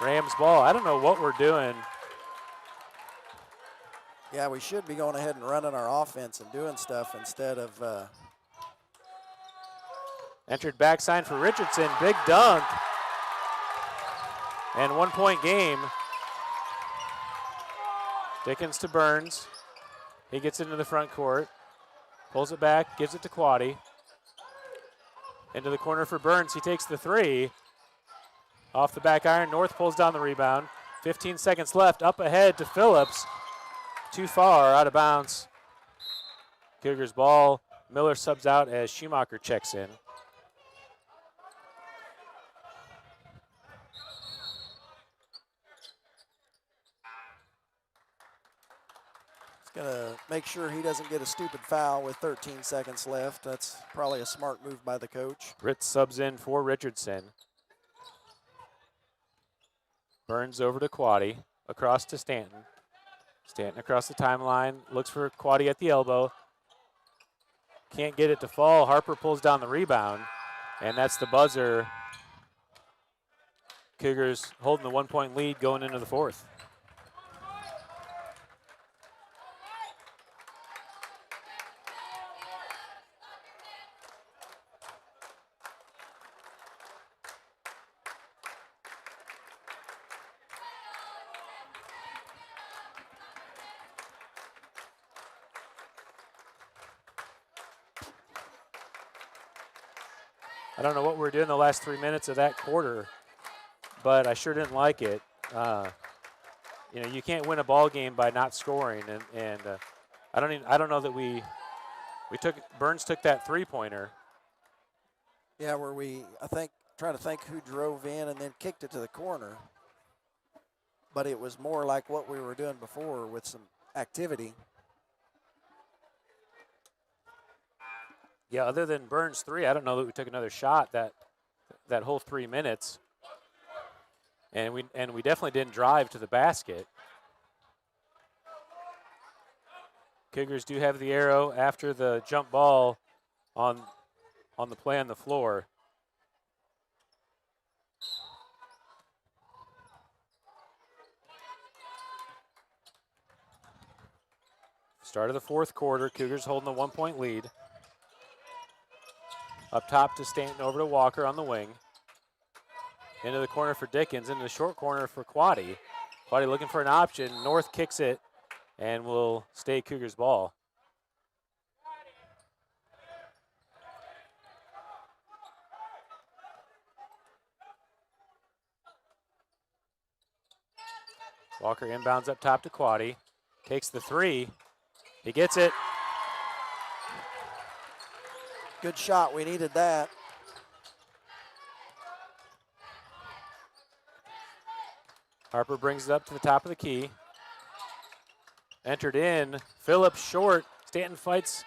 Rams ball. I don't know what we're doing. Yeah, we should be going ahead and running our offense and doing stuff instead of Entered backside for Richardson, big dunk. And 1 point game. Dickens to Burns. He gets into the front court, pulls it back, gives it to Quaddy. Into the corner for Burns, he takes the three. Off the back iron, North pulls down the rebound. 15 seconds left, up ahead to Phillips. Too far, out of bounds. Cougars ball. Miller subs out as Schumacher checks in. going to make sure he doesn't get a stupid foul with 13 seconds left. That's probably a smart move by the coach. Ritz subs in for Richardson. Burns over to Quaddy, across to Stanton. Stanton across the timeline, looks for Quaddy at the elbow. Can't get it to fall. Harper pulls down the rebound, and that's the buzzer. Cougars holding the 1 point lead going into the fourth. I don't know what we're doing the last 3 minutes of that quarter, but I sure didn't like it. You know, you can't win a ball game by not scoring, and I don't know that we took Burns took that 3-pointer. Yeah, where trying to think who drove in and then kicked it to the corner. But it was more like what we were doing before with some activity. Yeah, other than Burns' 3, I don't know that we took another shot that that whole 3 minutes. And we definitely didn't drive to the basket. Cougars do have the arrow after the jump ball on the play on the floor. Start of the fourth quarter, Cougars holding a 1-point lead. Up top to Stanton, over to Walker on the wing. Into the corner for Dickens, into the short corner for Quaddy. Quaddy looking for an option. North kicks it and will stay Cougars ball. Walker inbounds up top to Quaddy. Takes the three. He gets it. Good shot. We needed that. Harper brings it up to the top of the key. Entered in. Phillips short. Stanton fights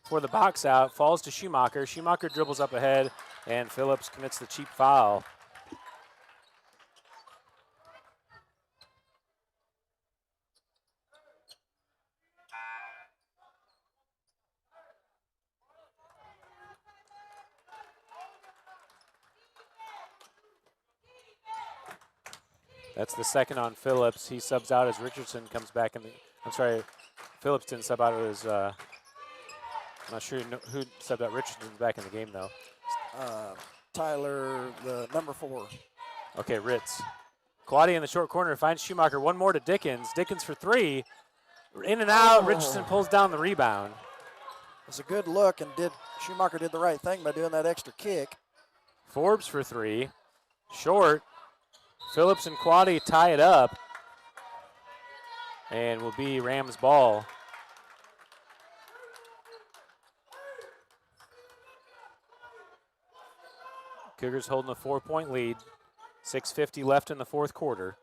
for the box out. Falls to Schumacher. Schumacher dribbles up ahead, and Phillips commits the cheap foul. That's the second on Phillips. He subs out as Richardson comes back in the. I'm sorry, Phillips didn't sub out as. I'm not sure who subbed out. Richardson's back in the game though. Tyler, the number 4. Okay, Ritz. Quaddy in the short corner finds Schumacher. One more to Dickens. Dickens for three. In and out. Richardson pulls down the rebound. It was a good look, and Schumacher did the right thing by doing that extra kick. Forbes for three. Short. Phillips and Quaddy tie it up, and will be Rams ball. Cougars holding a 4-point lead. 6:50 left in the fourth quarter.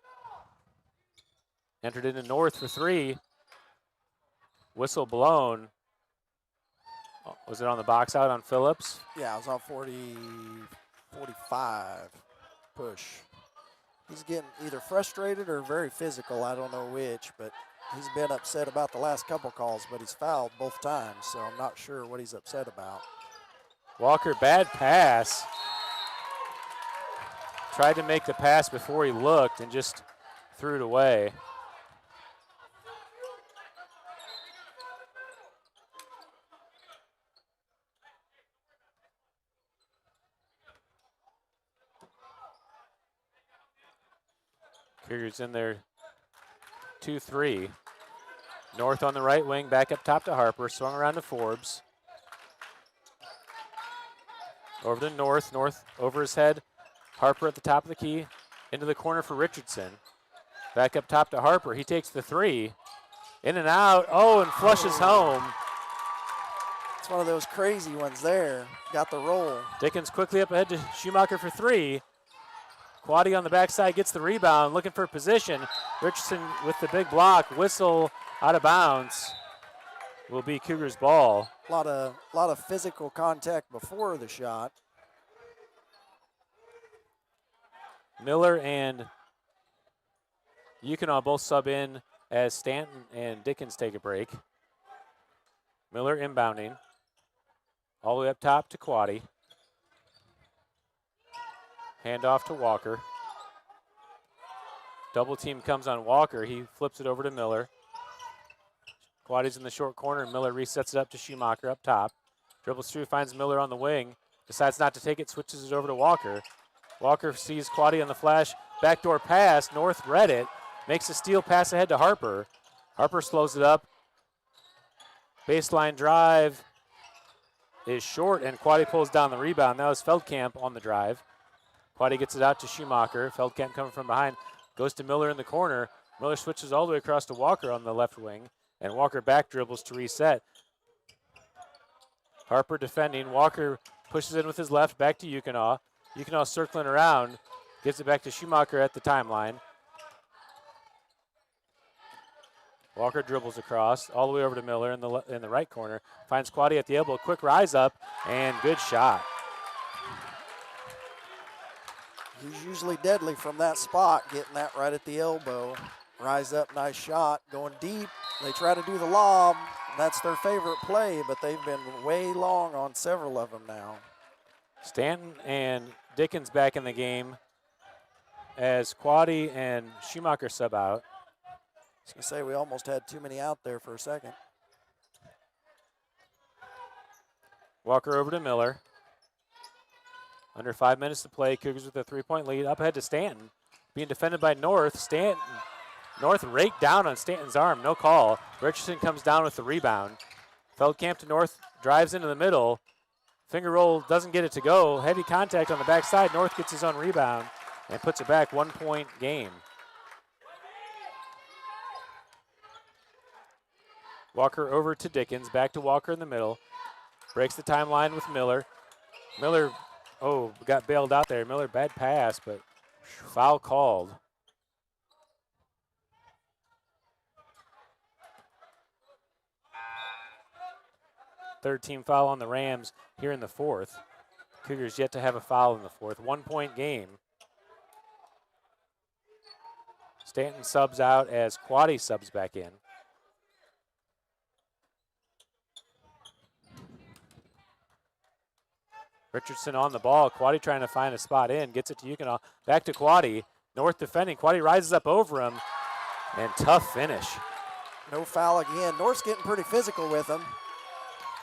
Entered into North for three. Whistle blown. Was it on the box out on Phillips? Yeah, it was on 45 push. He's getting either frustrated or very physical. I don't know which, but he's been upset about the last couple calls, but he's fouled both times, so I'm not sure what he's upset about. Walker, bad pass. Tried to make the pass before he looked and just threw it away. Cougars in there 2-3. North on the right wing, back up top to Harper, swung around to Forbes. Over to North, North over his head. Harper at the top of the key, into the corner for Richardson. Back up top to Harper, he takes the three. In and out, and flushes home. It's one of those crazy ones there, got the roll. Dickens quickly up ahead to Schumacher for three. Quaddy on the backside gets the rebound, looking for position. Richardson with the big block, whistle out of bounds. Will be Cougars ball. A lot of physical contact before the shot. Miller and Yukonov both sub in as Stanton and Dickens take a break. Miller inbounding. All the way up top to Quaddy. Handoff to Walker. Double team comes on Walker. He flips it over to Miller. Quaddy's in the short corner, and Miller resets it up to Schumacher up top. Dribbles through, finds Miller on the wing. Decides not to take it, switches it over to Walker. Walker sees Quaddy on the flash. Backdoor pass. North read it. Makes a steal pass ahead to Harper. Harper slows it up. Baseline drive is short, and Quaddy pulls down the rebound. That was Feldkamp on the drive. Quaddy gets it out to Schumacher. Feldkamp coming from behind. Goes to Miller in the corner. Miller switches all the way across to Walker on the left wing. And Walker back dribbles to reset. Harper defending. Walker pushes in with his left back to Yukonov. Yukonov circling around. Gives it back to Schumacher at the timeline. Walker dribbles across all the way over to Miller in the right corner. Finds Quaddy at the elbow. Quick rise up and good shot. He's usually deadly from that spot, getting that right at the elbow. Rise up, nice shot, going deep. They try to do the lob. That's their favorite play, but they've been way long on several of them now. Stanton and Dickens back in the game as Quaddy and Schumacher sub out. I was going to say, we almost had too many out there for a second. Walker over to Miller. Under 5 minutes to play. Cougars with a 3-point lead. Up ahead to Stanton. Being defended by North. North raked down on Stanton's arm. No call. Richardson comes down with the rebound. Feldkamp to North. Drives into the middle. Finger roll doesn't get it to go. Heavy contact on the backside. North gets his own rebound and puts it back. 1-point game. Walker over to Dickens. Back to Walker in the middle. Breaks the timeline with Miller. Miller, got bailed out there. Miller, bad pass, but foul called. Third team foul on the Rams here in the fourth. Cougars yet to have a foul in the fourth. 1-point game. Stanton subs out as Quaddy subs back in. Richardson on the ball. Quaddy trying to find a spot in. Gets it to Yukon. Back to Quaddy. North defending. Quaddy rises up over him. And tough finish. No foul again. North's getting pretty physical with him.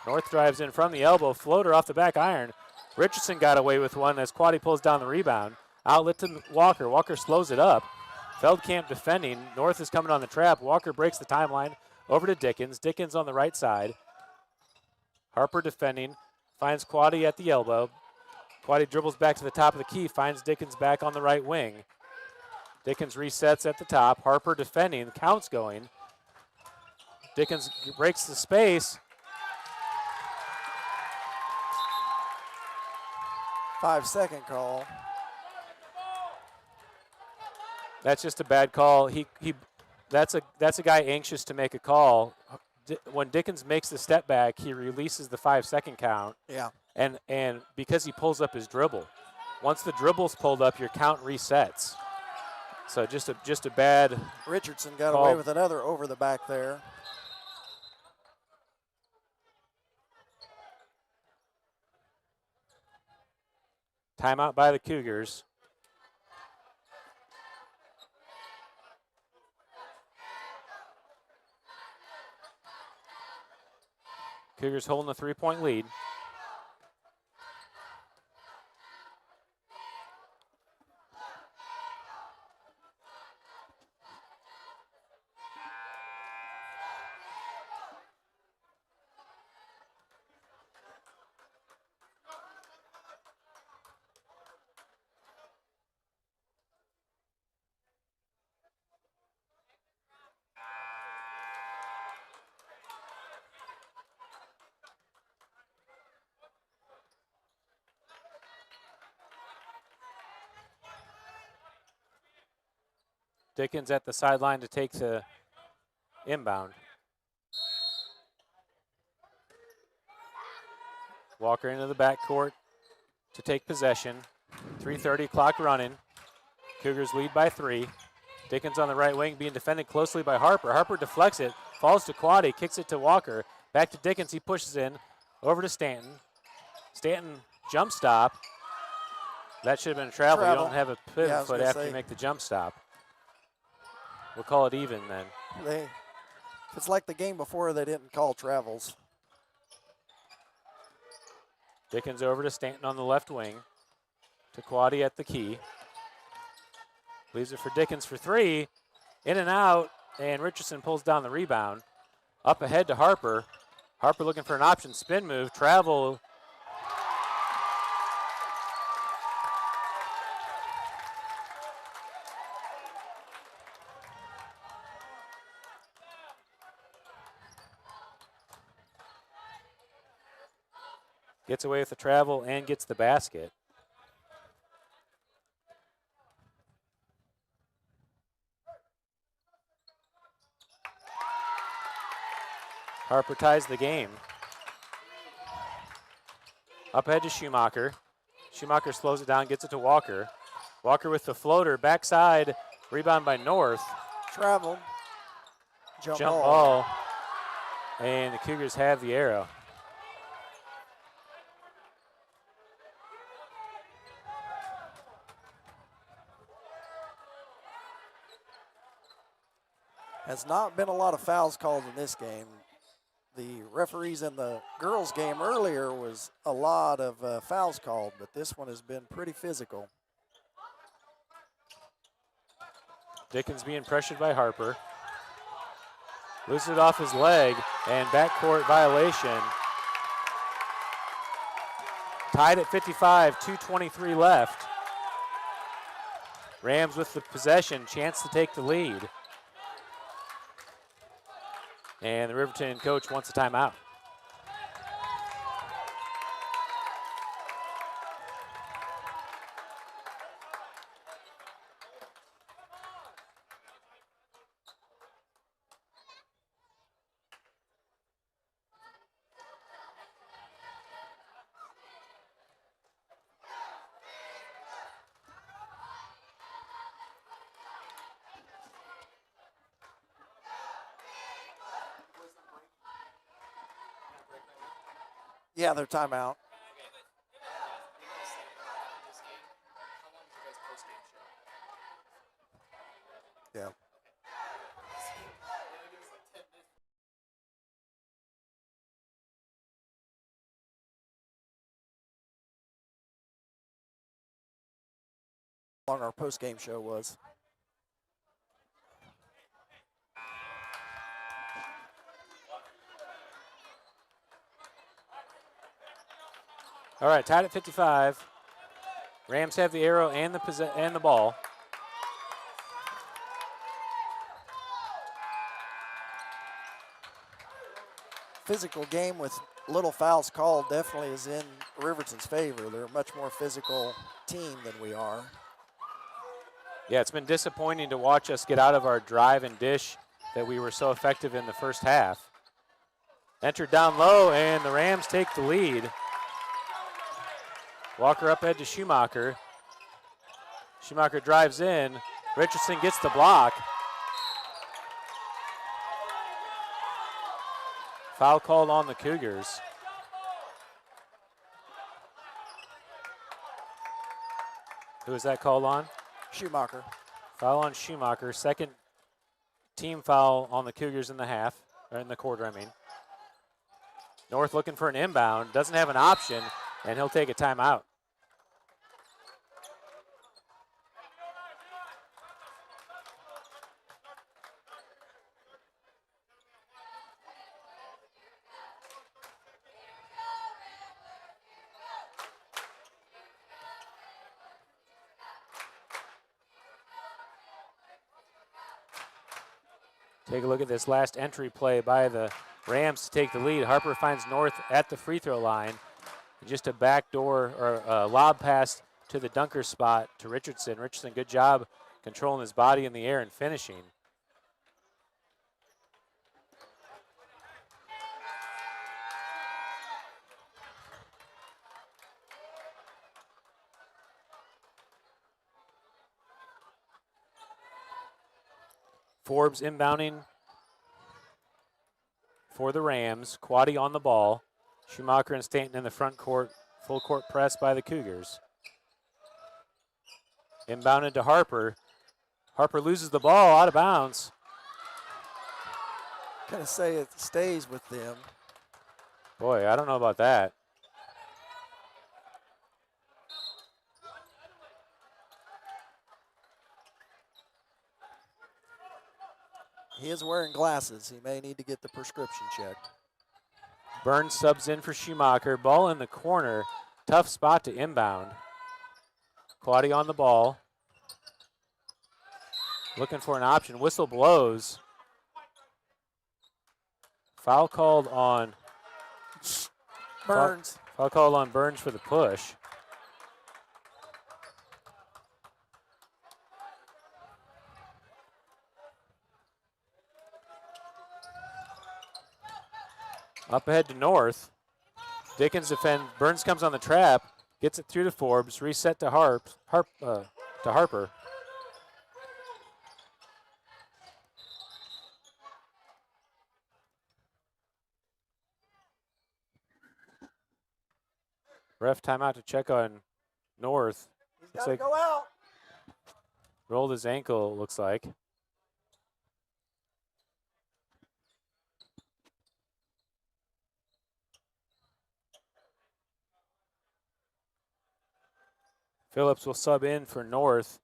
North drives in from the elbow. Floater off the back iron. Richardson got away with one as Quaddy pulls down the rebound. Outlet to Walker. Walker slows it up. Feldkamp defending. North is coming on the trap. Walker breaks the timeline. Over to Dickens. Dickens on the right side. Harper defending. Finds Quaddy at the elbow. Quaddy dribbles back to the top of the key. Finds Dickens back on the right wing. Dickens resets at the top. Harper defending. The count's going. Dickens breaks the space. 5-second call. That's just a bad call. That's a guy anxious to make a call. When Dickens makes the step back, he releases the 5-second count. Yeah. And because he pulls up his dribble. Once the dribble's pulled up, your count resets. So just a bad Richardson got call. away with another over the back there. Timeout by the Cougars. Cougars holding a 3-point lead. Dickens at the sideline to take the inbound. Walker into the backcourt to take possession. 3:30 clock running. Cougars lead by 3. Dickens on the right wing being defended closely by Harper. Harper deflects it, falls to Quaddy, kicks it to Walker. Back to Dickens, he pushes in. Over to Stanton. Stanton jump stop. That should have been a travel. You don't have a pivot foot after you make the jump stop. We'll call it even then. It's like the game before they didn't call travels. Dickens over to Stanton on the left wing. To Quaddy at the key. Leaves it for Dickens for 3. In and out, and Richardson pulls down the rebound. Up ahead to Harper. Harper looking for an option spin move. Travel. Gets away with the travel and gets the basket. Harper ties the game. Up ahead to Schumacher. Schumacher slows it down, gets it to Walker. Walker with the floater, backside, rebound by North. Traveled. Jump ball. And the Cougars have the arrow. Has not been a lot of fouls called in this game. The referees in the girls' game earlier was a lot of fouls called, but this one has been pretty physical. Dickens being pressured by Harper. Loses it off his leg, and backcourt violation. Tied at 55, 2:23 left. Rams with the possession, chance to take the lead. And the Riverton coach wants a timeout. Yeah, their timeout. Yeah. How long our post-game show was. All right, tied at 55. Rams have the arrow and the ball. Physical game with little fouls called definitely is in Riverton's favor. They're a much more physical team than we are. Yeah, it's been disappointing to watch us get out of our drive and dish that we were so effective in the first half. Entered down low, and the Rams take the lead. Walker up ahead to Schumacher. Schumacher drives in. Richardson gets the block. Foul called on the Cougars. Who is that called on? Schumacher. Foul on Schumacher. Second team foul on the Cougars in the half, or in the quarter, I mean. North looking for an inbound. Doesn't have an option, and he'll take a timeout. Take a look at this last entry play by the Rams to take the lead. Harper finds North at the free throw line. Just a backdoor or a lob pass to the dunker spot to Richardson. Richardson, good job controlling his body in the air and finishing. Forbes inbounding for the Rams. Quaddy on the ball. Schumacher and Stanton in the front court. Full court press by the Cougars. Inbounded to Harper. Harper loses the ball out of bounds. Gonna say it stays with them. Boy, I don't know about that. He is wearing glasses. He may need to get the prescription checked. Burns subs in for Schumacher. Ball in the corner. Tough spot to inbound. Quaddy on the ball. Looking for an option. Whistle blows. Foul called on Burns. Foul called on Burns for the push. Up ahead to North. Dickens defend. Burns comes on the trap. Gets it through to Forbes. Reset to to Harper. Ref timeout to check on North. He's got to go out. Rolled his ankle, looks like. Phillips will sub in for North.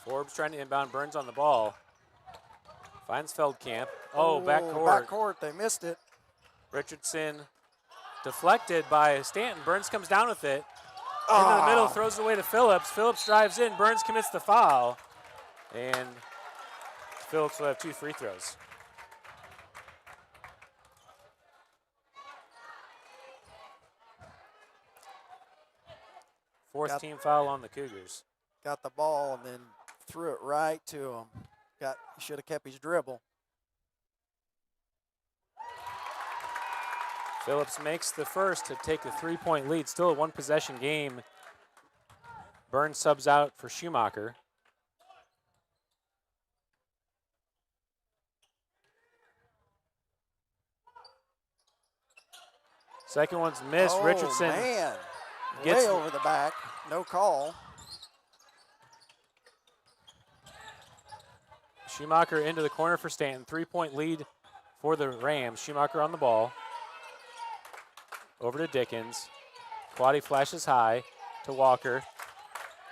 Forbes trying to inbound, Burns on the ball. Finds Feldkamp. Oh, backcourt. Backcourt, they missed it. Richardson deflected by Stanton. Burns comes down with it. Into the middle, throws it away to Phillips. Phillips drives in, Burns commits the foul. And Phillips will have 2 free throws. Fourth team foul on the Cougars. Got the ball and then threw it right to him. He should have kept his dribble. Phillips makes the first to take the 3-point lead. Still a 1-possession game. Burns subs out for Schumacher. Second one's missed. Richardson Man. gets Way over the back. No call. Schumacher into the corner for Stanton. 3-point lead for the Rams. Schumacher on the ball. Over to Dickens. Quaddy flashes high to Walker.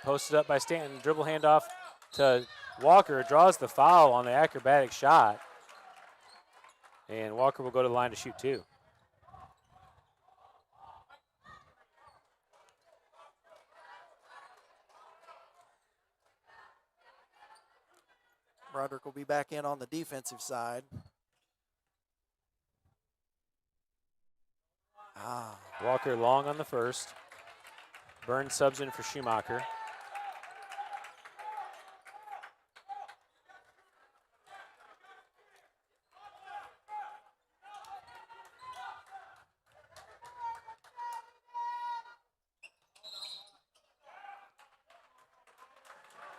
Posted up by Stanton. Dribble handoff to Walker. Draws the foul on the acrobatic shot. And Walker will go to the line to shoot 2. Broderick will be back in on the defensive side. Walker long on the first. Burns subs in for Schumacher.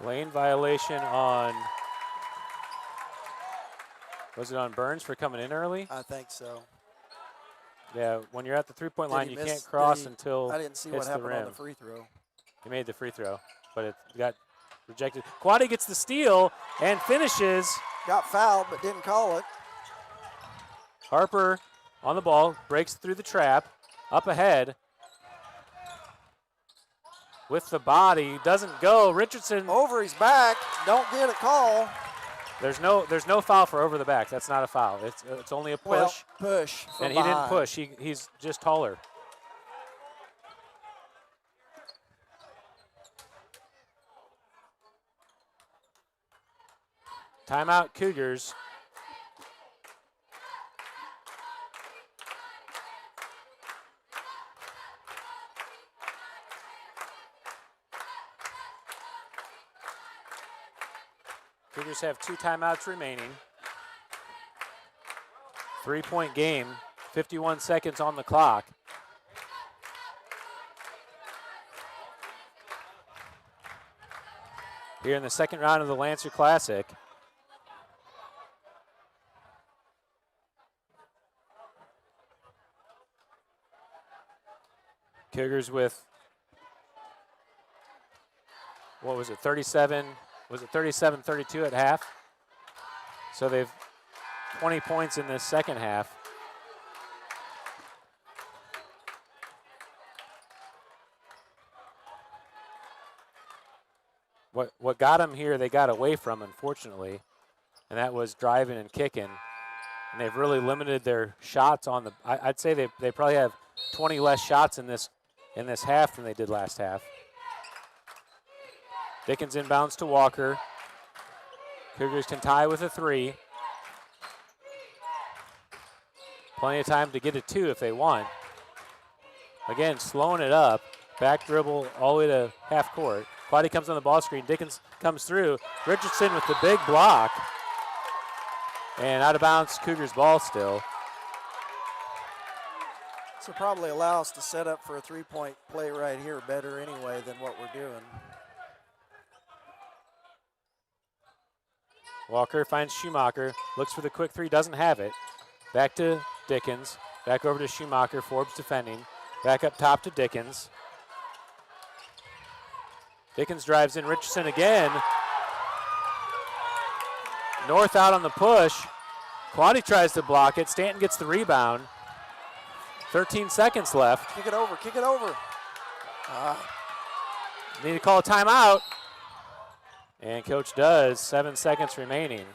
Lane violation on, was it on Burns for coming in early? I think so. Yeah, when you're at the 3-point line, you miss- can't cross did he- until I didn't see hits what happened the rim. on the free throw. He made the free throw, but it got rejected. Quaddy gets the steal and finishes. Got fouled, but didn't call it. Harper on the ball, breaks through the trap, up ahead. With the body, doesn't go. Richardson. Over his back, don't get a call. There's no foul for over the back. That's not a foul. It's only a push. Well, push. And he didn't push. He's just taller. Timeout, Cougars. Cougars have 2 timeouts remaining. 3-point game, 51 seconds on the clock. Here in the second round of the Lancer Classic. Cougars with, what was it, 37? Was it 37-32 at half? So they've 20 points in this second half. What got them here, they got away from, unfortunately, and that was driving and kicking. And they've really limited their shots on the. I'd say they probably have 20 less shots in this half than they did last half. Dickens inbounds to Walker. Cougars can tie with a 3. Plenty of time to get a 2 if they want. Again, slowing it up. Back dribble all the way to half court. Quaddy comes on the ball screen. Dickens comes through. Richardson with the big block. And out of bounds, Cougars ball still. So probably allow us to set up for a three-point play right here better anyway than what we're doing. Walker finds Schumacher, looks for the quick three, doesn't have it. Back to Dickens, back over to Schumacher, Forbes defending. Back up top to Dickens. Dickens drives in, Richardson again. North out on the push. Quaddy tries to block it, Stanton gets the rebound. 13 seconds left. Kick it over, kick it over. Need to call a timeout. And coach does, 7 seconds remaining.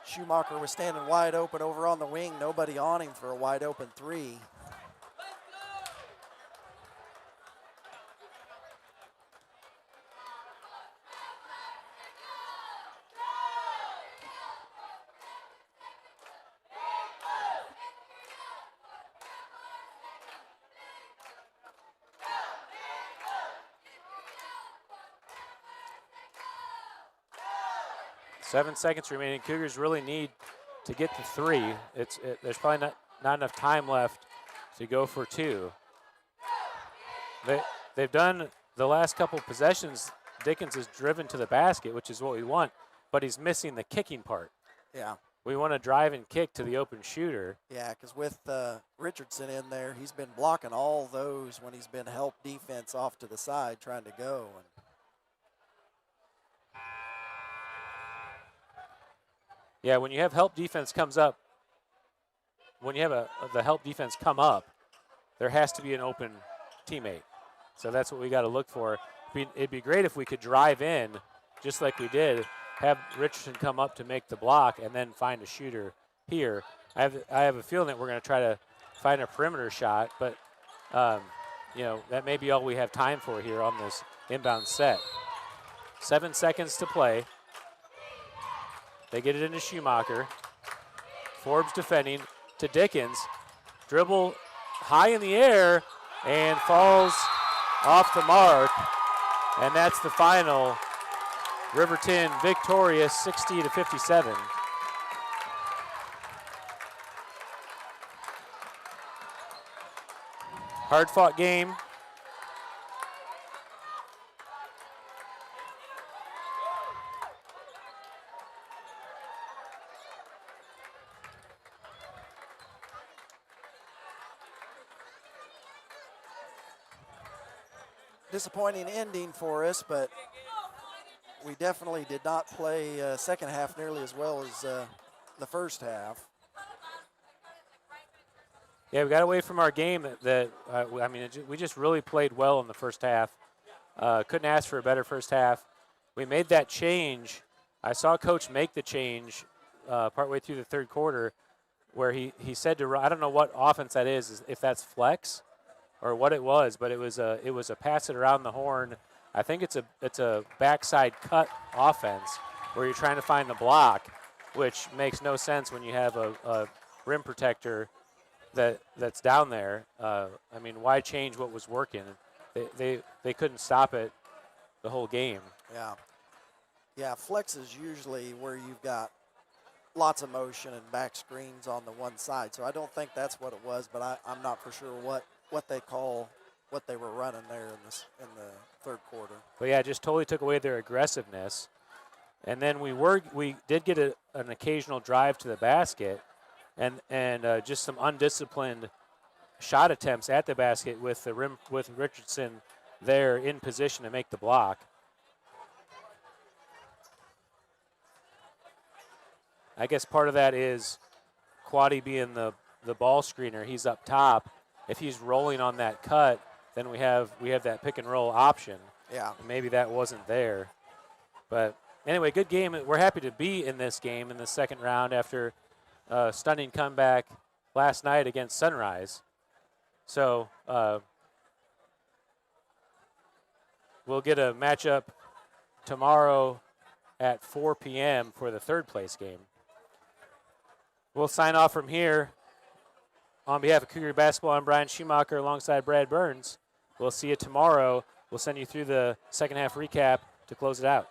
Schumacher was standing wide open over on the wing. Nobody on him for a wide open three. Seven seconds remaining. Cougars really need to get the three. There's probably not enough time left to go for two. They've done the last couple possessions. Dickens is driven to the basket, which is what we want, but he's missing the kicking part. Yeah. We want to drive and kick to the open shooter. Yeah, because with Richardson in there, he's been blocking all those when he's been help defense off to the side trying to go. And yeah, when you have help defense comes up, when you have the help defense come up, there has to be an open teammate. So that's what we got to look for. It'd be great if we could drive in, just like we did, have Richardson come up to make the block, and then find a shooter here. I have a feeling that we're going to try to find a perimeter shot, but that may be all we have time for here on this inbound set. 7 seconds to play. They get it into Schumacher. Forbes defending to Dickens. Dribble high in the air and falls off the mark. And that's the final. Riverton victorious 60-57. Hard fought game. disappointing ending for us, but we definitely did not play second half nearly as well as the first half. Yeah, we got away from our game we just really played well in the first half. Couldn't ask for a better first half. We made that change. I saw Coach make the change partway through the third quarter where he said to run. I don't know what offense that is, if that's flex or what it was, but it was a pass it around the horn. I think it's a backside cut offense where you're trying to find the block, which makes no sense when you have a rim protector that's down there. Why change what was working? They couldn't stop it the whole game. Yeah, flex is usually where you've got lots of motion and back screens on the one side. So I don't think that's what it was, but I'm not for sure what they were running there in the third quarter. But yeah, it just totally took away their aggressiveness. And then we did get an occasional drive to the basket, and just some undisciplined shot attempts at the basket with the rim with Richardson there in position to make the block. I guess part of that is Quaddy being the ball screener. He's up top. If he's rolling on that cut, then we have that pick and roll option. Yeah. And maybe that wasn't there. But anyway, good game. We're happy to be in this game in the second round after a stunning comeback last night against Sunrise. So we'll get a matchup tomorrow at 4 p.m. for the third place game. We'll sign off from here. On behalf of Cougar Basketball, I'm Brian Schumacher alongside Brad Burns. We'll see you tomorrow We'll send you through the second half recap to close it out.